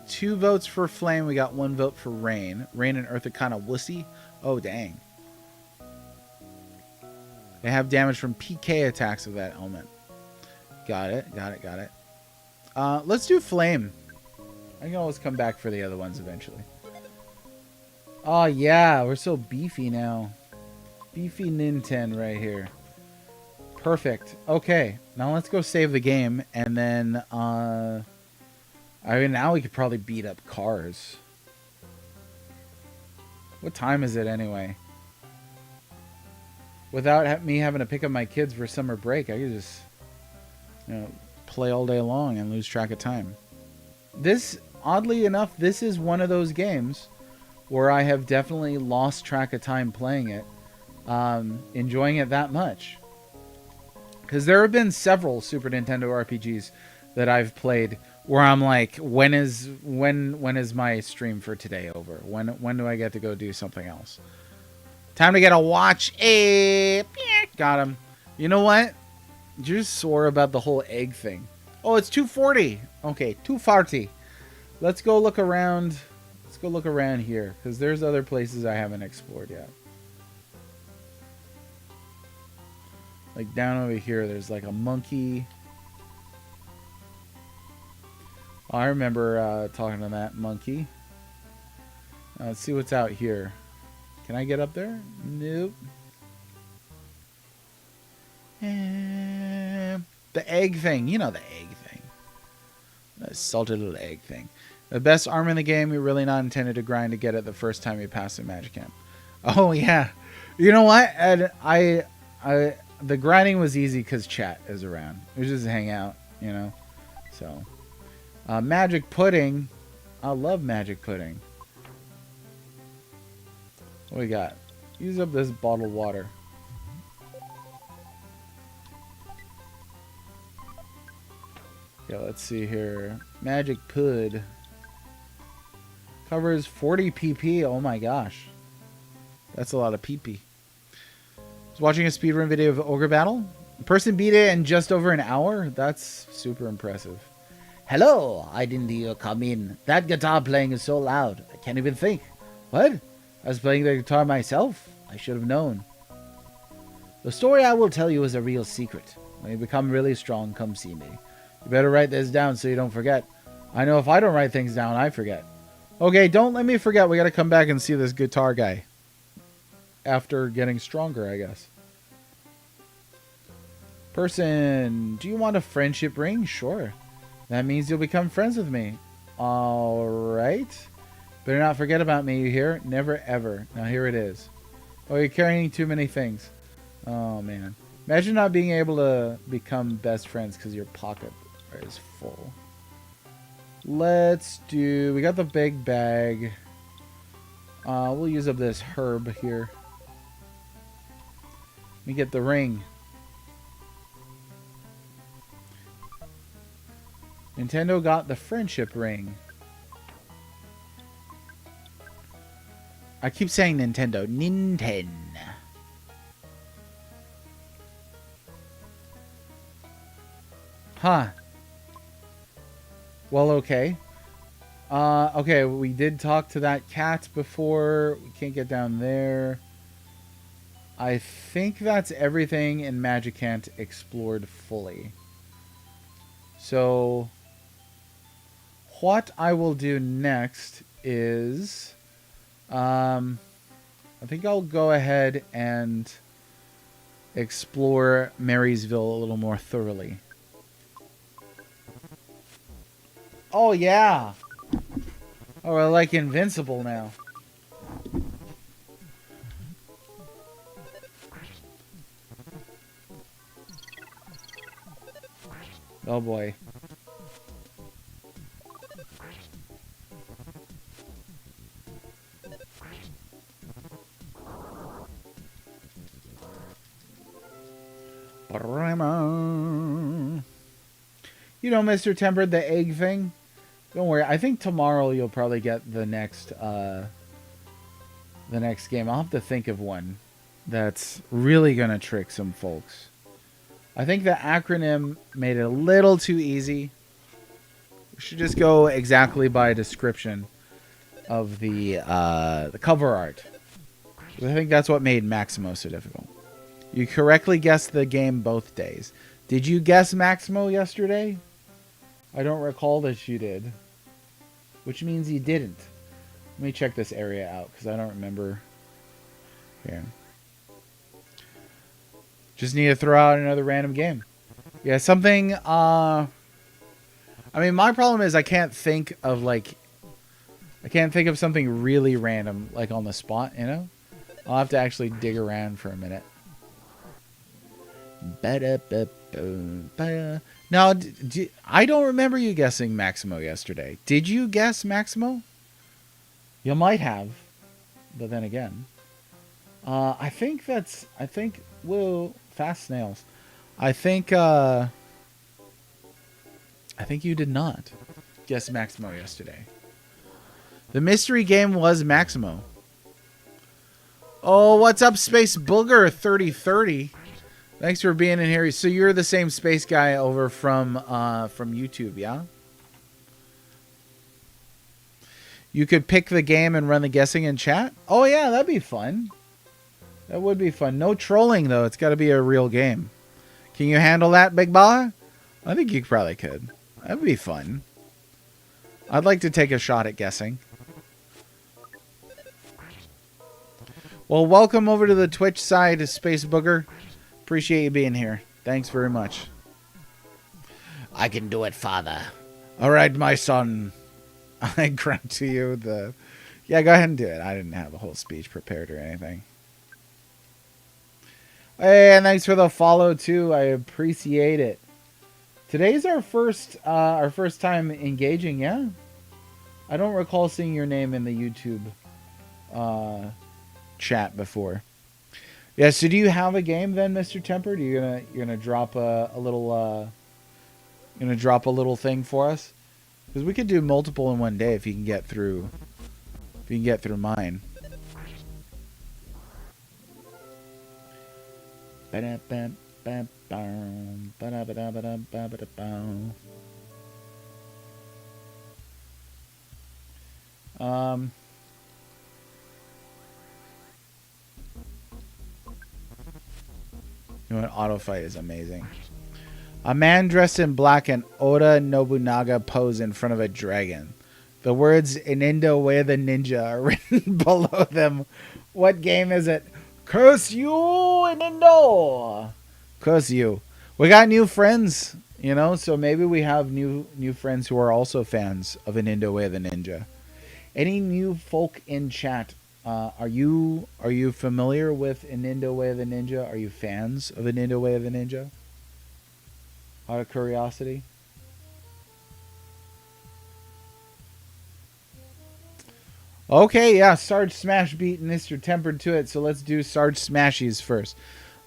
2 votes for Flame. We got 1 vote for Rain. Rain and Earth are kind of wussy. Oh, dang. They have damage from PK attacks of that element. Got it. Let's do Flame. I can always come back for the other ones eventually. Oh, yeah. We're so beefy now. Beefy Nintendo right here. Perfect. Okay. Now let's go save the game. And then, I mean, now we could probably beat up cars. What time is it anyway? Without me having to pick up my kids for summer break, I could just, you know, play all day long and lose track of time. This, oddly enough, this is one of those games where I have definitely lost track of time playing it, enjoying it that much. Because there have been several Super Nintendo RPGs that I've played where I'm like, when is my stream for today over? When do I get to go do something else? Time to get a watch. Got him. You know what? You're just sore about the whole egg thing. Oh, it's 2:40. Okay, 2:40. Let's go look around. Let's go look around here, because there's other places I haven't explored yet. Like down over here, there's like a monkey. Oh, I remember talking to that monkey. Let's see what's out here. Can I get up there? Nope. The egg thing. You know the egg thing. The salted little egg thing. The best armor in the game, you're really not intended to grind to get it the first time you pass through Magic Camp. Oh, yeah. You know what? And the grinding was easy because chat is around. It was just hang out, you know. So, Magic Pudding. I love magic pudding. What we got? Use up this bottled water. Yeah, let's see here. Magic Pud. Covers 40 pp. Oh my gosh. That's a lot of pp. I was watching a speedrun video of Ogre Battle. The person beat it in just over an hour. That's super impressive. Hello, I didn't hear you come in. That guitar playing is so loud. I can't even think. What? I was playing the guitar myself. I should have known. The story I will tell you is a real secret. When you become really strong, come see me. You better write this down so you don't forget. I know if I don't write things down, I forget. Okay, don't let me forget. We got to come back and see this guitar guy. After getting stronger, I guess. Person, do you want a friendship ring? Sure. That means you'll become friends with me. Alright. Better not forget about me, you hear? Never ever. Now here it is. Oh, you're carrying too many things. Oh, man. Imagine not being able to become best friends because your pocket is full. Let's do... We got the big bag. We'll use up this herb here. Let me get the ring. Nintendo got the friendship ring. I keep saying Nintendo. Nintendo. Huh. Well, okay. Okay, we did talk to that cat before. We can't get down there. I think that's everything in Magicant explored fully. So, what I will do next is... I think I'll go ahead and explore Marysville a little more thoroughly. Oh, yeah! Oh, we're like invincible now. Oh, boy. You know, Mr. Tempered, the egg thing? Don't worry. I think tomorrow you'll probably get the next game. I'll have to think of one that's really going to trick some folks. I think the acronym made it a little too easy. We should just go exactly by description of the cover art. I think that's what made Maximo so difficult. You correctly guessed the game both days. Did you guess Maximo yesterday? I don't recall that you did. Which means you didn't. Let me check this area out because I don't remember. Here. Just need to throw out another random game. Yeah, something... I mean, my problem is I can't think of, like... I can't think of something really random, like, on the spot, you know? I'll have to actually dig around for a minute. Now, I don't remember you guessing Maximo yesterday. Did you guess Maximo? You might have. But then again. I think... Whoa, fast snails. I think you did not guess Maximo yesterday. The mystery game was Maximo. Oh, what's up, Space Booger 3030? Thanks for being in here. So you're the same space guy over from YouTube, yeah? You could pick the game and run the guessing in chat? Oh, yeah, that'd be fun. That would be fun. No trolling, though. It's got to be a real game. Can you handle that, Big Ba? I think you probably could. That'd be fun. I'd like to take a shot at guessing. Well, welcome over to the Twitch side, Space Booger. Appreciate you being here. Thanks very much. I can do it, Father. All right, my son. I grant to you the... Yeah, go ahead and do it. I didn't have a whole speech prepared or anything. Hey, and thanks for the follow, too. I appreciate it. Today's our first time engaging, yeah? I don't recall seeing your name in the YouTube chat before. Yeah. So do you have a game then, Mr. Tempered? You're gonna drop a little thing for us? Because we could do multiple in one day if you can get through. If you can get through mine. You know what? Auto fight is amazing. A man dressed in black and Oda Nobunaga pose in front of a dragon. The words "Inindo Way of the Ninja" are written below them. What game is it? Curse you, Inindo! Curse you. We got new friends, you know, so maybe we have new friends who are also fans of Inindo Way of the Ninja. Any new folk in chat? Are you familiar with Inindo Way of the Ninja? Are you fans of Inindo Way of the Ninja? Out of curiosity. Okay, yeah, Sarge Smash beat Mr. Tempered to it, so let's do Sarge Smashies first.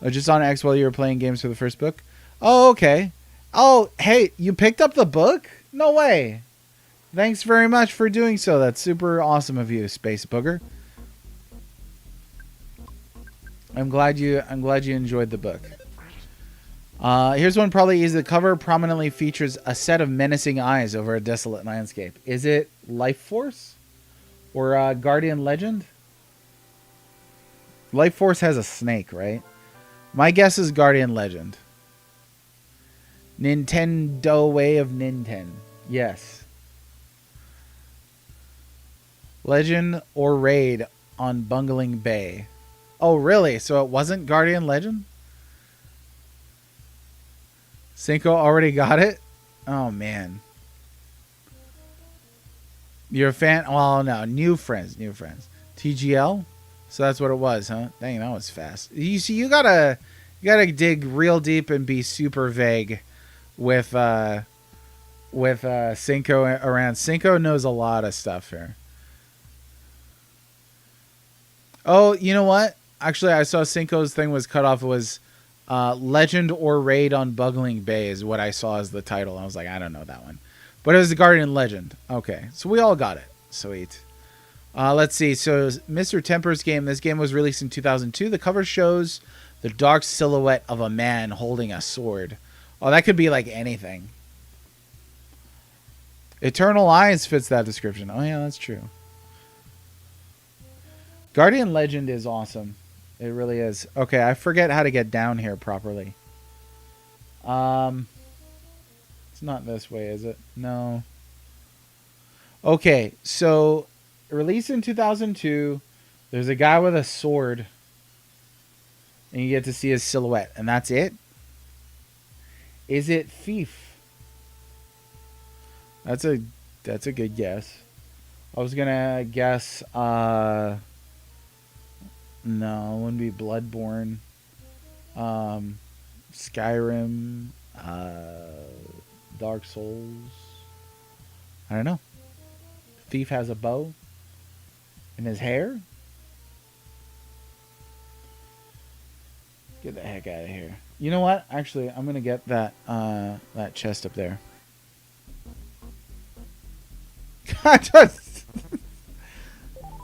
Just on X while you were playing games for the first book. Oh, okay. Oh, hey, you picked up the book? No way. Thanks very much for doing so. That's super awesome of you, Space Booger. I'm glad you enjoyed the book. Here's one probably easy. The cover prominently features a set of menacing eyes over a desolate landscape. Is it Life Force or Guardian Legend? Life Force has a snake, right? My guess is Guardian Legend. Nintendo Way of Ninten. Yes. Legend or Raid on Bungling Bay. Oh, really? So it wasn't Guardian Legend? Cinco already got it? Oh, man. You're a fan? Well, no. New friends. TGL? So that's what it was, huh? Dang, that was fast. You see, you gotta dig real deep and be super vague with Cinco around. Cinco knows a lot of stuff here. Oh, you know what? Actually, I saw Cinco's thing was cut off. It was Legend or Raid on Bungling Bay is what I saw as the title. I was like, I don't know that one. But it was the Guardian Legend. Okay, so we all got it. Sweet. Let's see. So Mr. Temper's game. This game was released in 2002. The cover shows the dark silhouette of a man holding a sword. Oh, that could be like anything. Eternal Eyes fits that description. Oh, yeah, that's true. Guardian Legend is awesome. It really is. Okay, I forget how to get down here properly. It's not this way, is it? No. Okay, so released in 2002. There's a guy with a sword. And you get to see his silhouette. And that's it? Is it Thief? That's a good guess. I was gonna guess no, it wouldn't be Bloodborne. Skyrim, Dark Souls. I don't know. Thief has a bow in his hair. Get the heck out of here. You know what? Actually, I'm gonna get that that chest up there.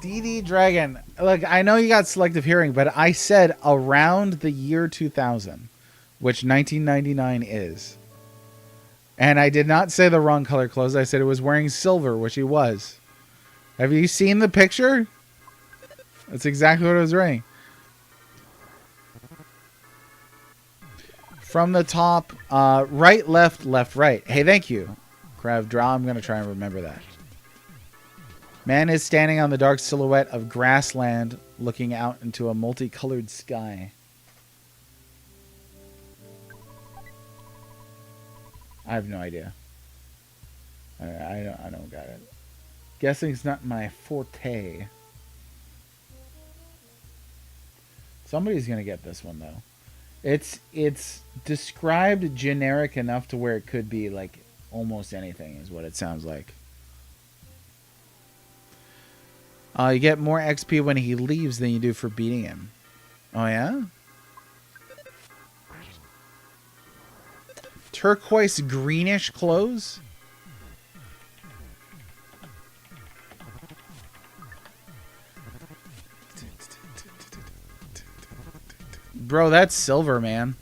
DD Dragon. Look, I know you got selective hearing, but I said around the year 2000, which 1999 is. And I did not say the wrong color clothes. I said it was wearing silver, which he was. Have you seen the picture? That's exactly what it was wearing. From the top, right, left, left, right. Hey, thank you, Krav Draw. I'm going to try and remember that. Man is standing on the dark silhouette of grassland, looking out into a multicolored sky. I have no idea. I don't got it. Guessing it's not my forte. Somebody's gonna get this one though. It's described generic enough to where it could be like almost anything is what it sounds like. You get more XP when he leaves than you do for beating him. Oh, yeah? Turquoise greenish clothes? Bro, that's silver, man.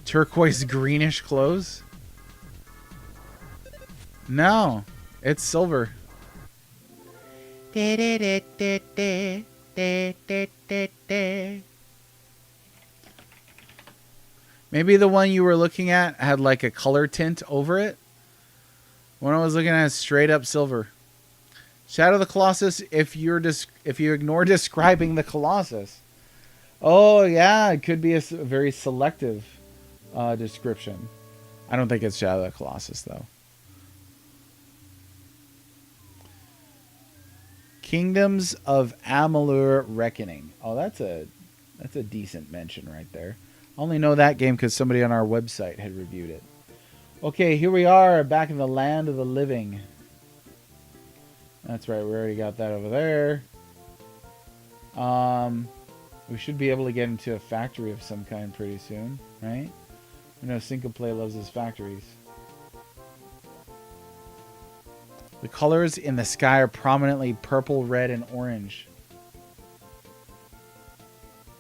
Turquoise greenish clothes? No, it's silver. Maybe the one you were looking at had like a color tint over it. One I was looking at is straight up silver. Shadow of the Colossus. If you ignore describing the Colossus. Oh yeah, it could be a very selective description. I don't think it's Shadow of the Colossus though. Kingdoms of Amalur Reckoning. Oh, that's a decent mention right there. I only know that game because somebody on our website had reviewed it. Okay, here we are back in the land of the living. That's right, we already got that over there. We should be able to get into a factory of some kind pretty soon, right? I know Syncoplay loves his factories. The colors in the sky are prominently purple, red, and orange.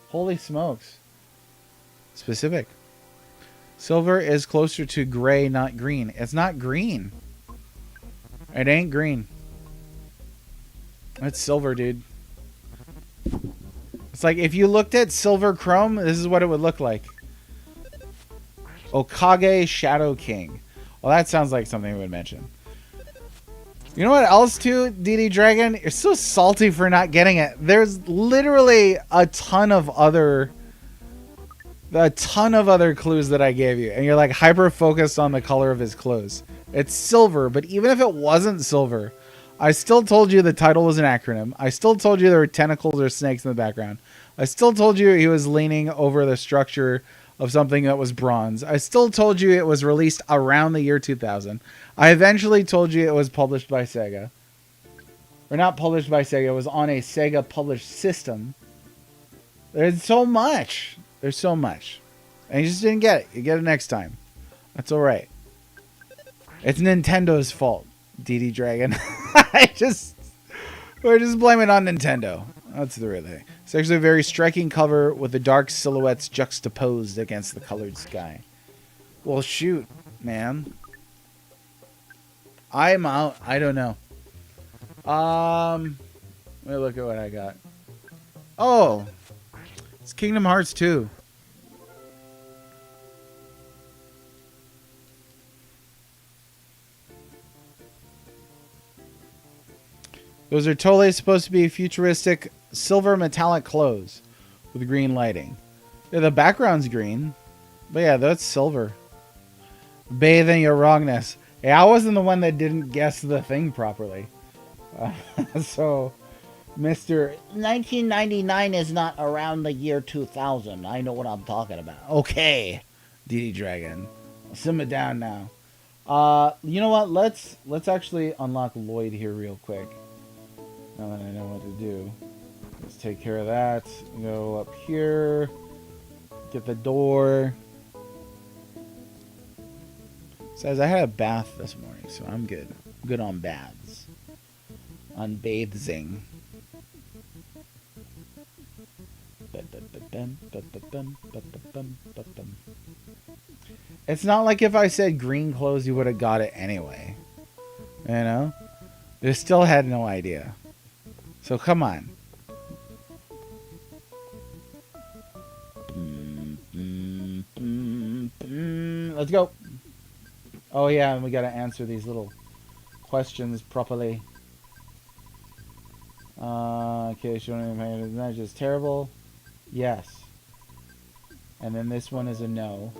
Holy smokes. Specific. Silver is closer to gray, not green. It's not green. It ain't green. It's silver, dude. It's like if you looked at silver chrome, this is what it would look like. Okage Shadow King. Well, that sounds like something we would mention. You know what else too, DD Dragon? You're so salty for not getting it. There's literally a ton of other clues that I gave you, and you're like hyper focused on the color of his clothes. It's silver, but even if it wasn't silver, I still told you the title was an acronym. I still told you there were tentacles or snakes in the background. I still told you he was leaning over the structure of something that was bronze. I still told you it was released around the year 2000. I eventually told you it was published by Sega. Or not published by Sega, it was on a Sega published system. There's so much. There's so much. And you just didn't get it. You get it next time. That's alright. It's Nintendo's fault, DD Dragon. We're just blaming it on Nintendo. That's the real thing. It's actually a very striking cover with the dark silhouettes juxtaposed against the colored sky. Well, shoot, man. I'm out. I don't know. Let me look at what I got. Oh, it's Kingdom Hearts 2. Those are totally supposed to be futuristic silver metallic clothes with green lighting. Yeah, the background's green, but yeah, that's silver. Bathe in your wrongness. Yeah, I wasn't the one that didn't guess the thing properly. So, Mr. 1999 is not around the year 2000. I know what I'm talking about. Okay, DD Dragon. Simmer down now. You know what? Let's actually unlock Lloyd here real quick. Now that I know what to do. Let's take care of that. Go up here. Get the door. Says I had a bath this morning, so I'm good. I'm good on baths. On bathing. It's not like if I said green clothes, you would have got it anyway. You know? They still had no idea. So come on. Let's go. Oh yeah, and we gotta answer these little questions properly. Okay, showing isn't that just terrible? Yes. And then this one is a no.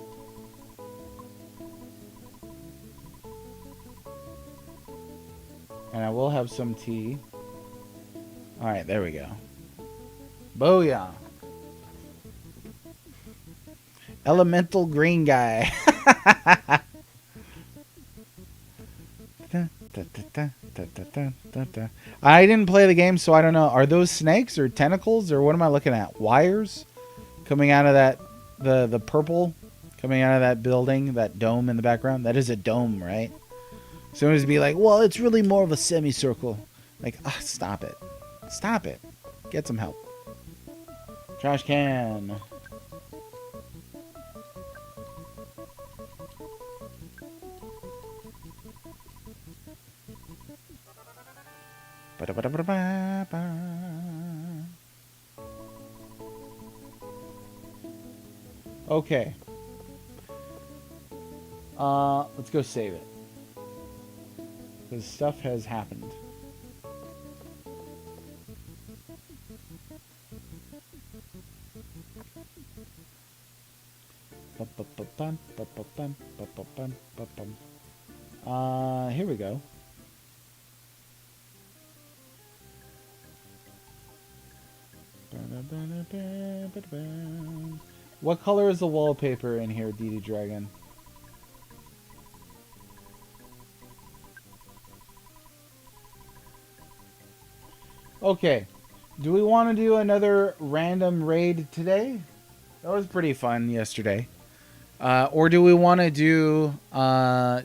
And I will have some tea. Alright, there we go. Booyah. Elemental green guy. I didn't play the game, so I don't know. Are those snakes or tentacles or what am I looking at? Wires coming out of that, the purple coming out of that building, that dome in the background? That is a dome, right? Someone's be like, well, it's really more of a semicircle. Like, stop it. Stop it. Get some help. Trash can. Okay. Let's go save it. Because stuff has happened. Here we go. What color is the wallpaper in here, DD Dragon? Okay. Do we want to do another random raid today? That was pretty fun yesterday. Or do we want to do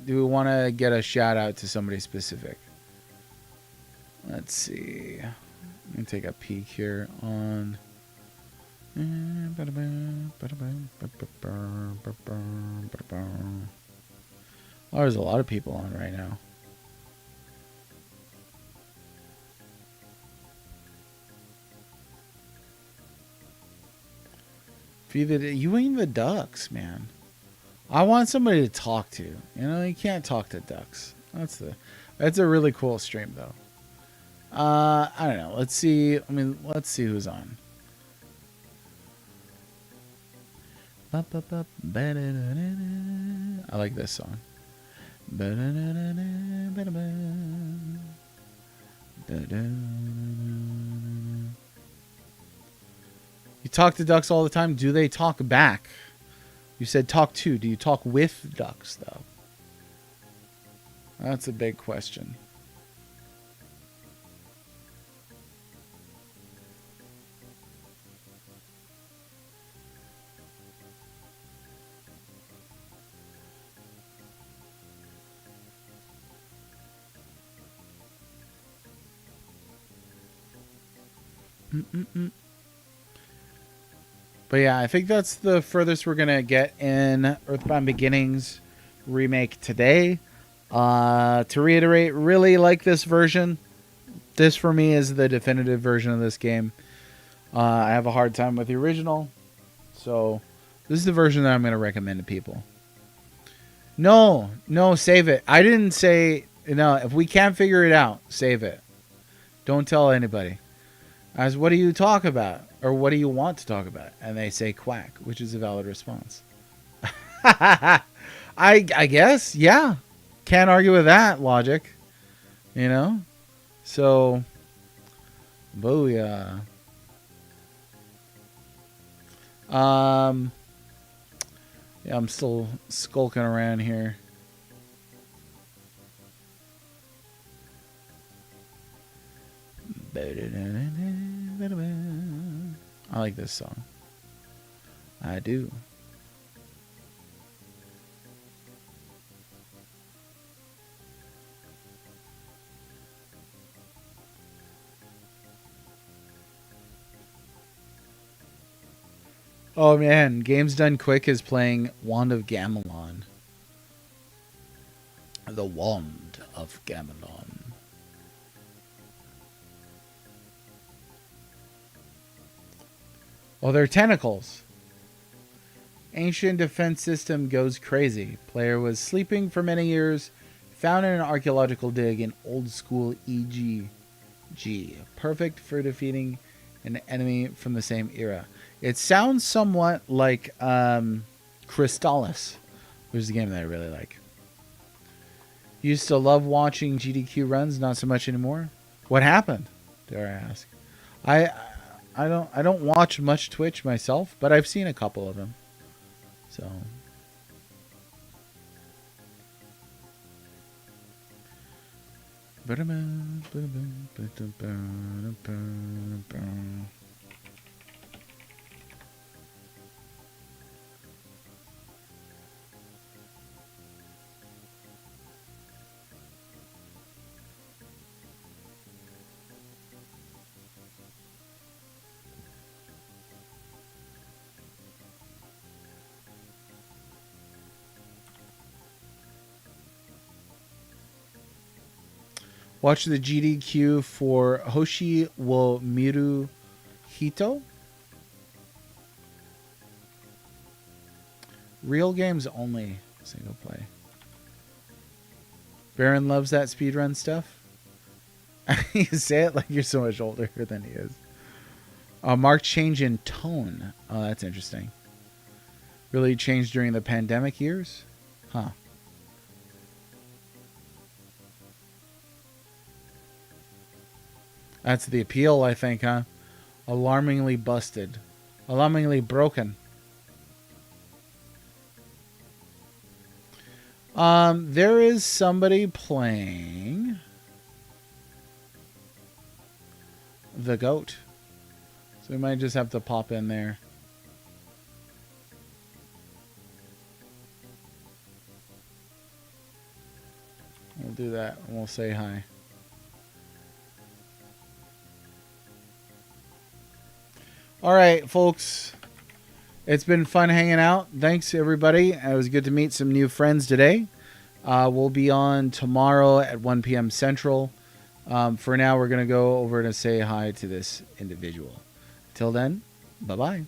we want to get a shout out to somebody specific? Let's see. Let me take a peek here on. Oh, there's a lot of people on right now. You ain't the ducks, man. I want somebody to talk to. You know, you can't talk to ducks. That's a really cool stream though. I don't know. Let's see. Let's see who's on. I like this song. You talk to ducks all the time. Do they talk back? You said talk to. Do you talk with ducks, though? That's a big question. But yeah, I think that's the furthest we're going to get in EarthBound Beginnings remake today. To reiterate, really like this version. This for me is the definitive version of this game. I have a hard time with the original. So this is the version that I'm going to recommend to people. No, save it. I didn't say, if we can't figure it out, save it. Don't tell anybody. As what do you talk about? Or what do you want to talk about? And they say quack, which is a valid response. I guess, yeah. Can't argue with that logic. So, booyah. Yeah, I'm still skulking around here. I like this song. I do. Oh man, Games Done Quick is playing Wand of Gamelon. The Wand of Gamelon. Oh, they're tentacles. Ancient defense system goes crazy. Player was sleeping for many years. Found in an archaeological dig in old school EG. Perfect for defeating an enemy from the same era. It sounds somewhat like Crystallis, which is a game that I really like. Used to love watching GDQ runs, not so much anymore. What happened? Dare I ask? I don't watch much Twitch myself, but I've seen a couple of them. So Watch the GDQ for Hoshi wo Miru Hito. Real games only. Single play. Baron loves that speedrun stuff. You say it like you're so much older than he is. Marked change in tone. Oh, that's interesting. Really changed during the pandemic years? Huh. That's the appeal, I think, huh? Alarmingly busted. Alarmingly broken. There is somebody playing the goat. So we might just have to pop in there. We'll do that and we'll say hi. All right, folks. It's been fun hanging out. Thanks, everybody. It was good to meet some new friends today. We'll be on tomorrow at 1 p.m. Central. For now, we're going to go over to say hi to this individual. Till then, bye-bye.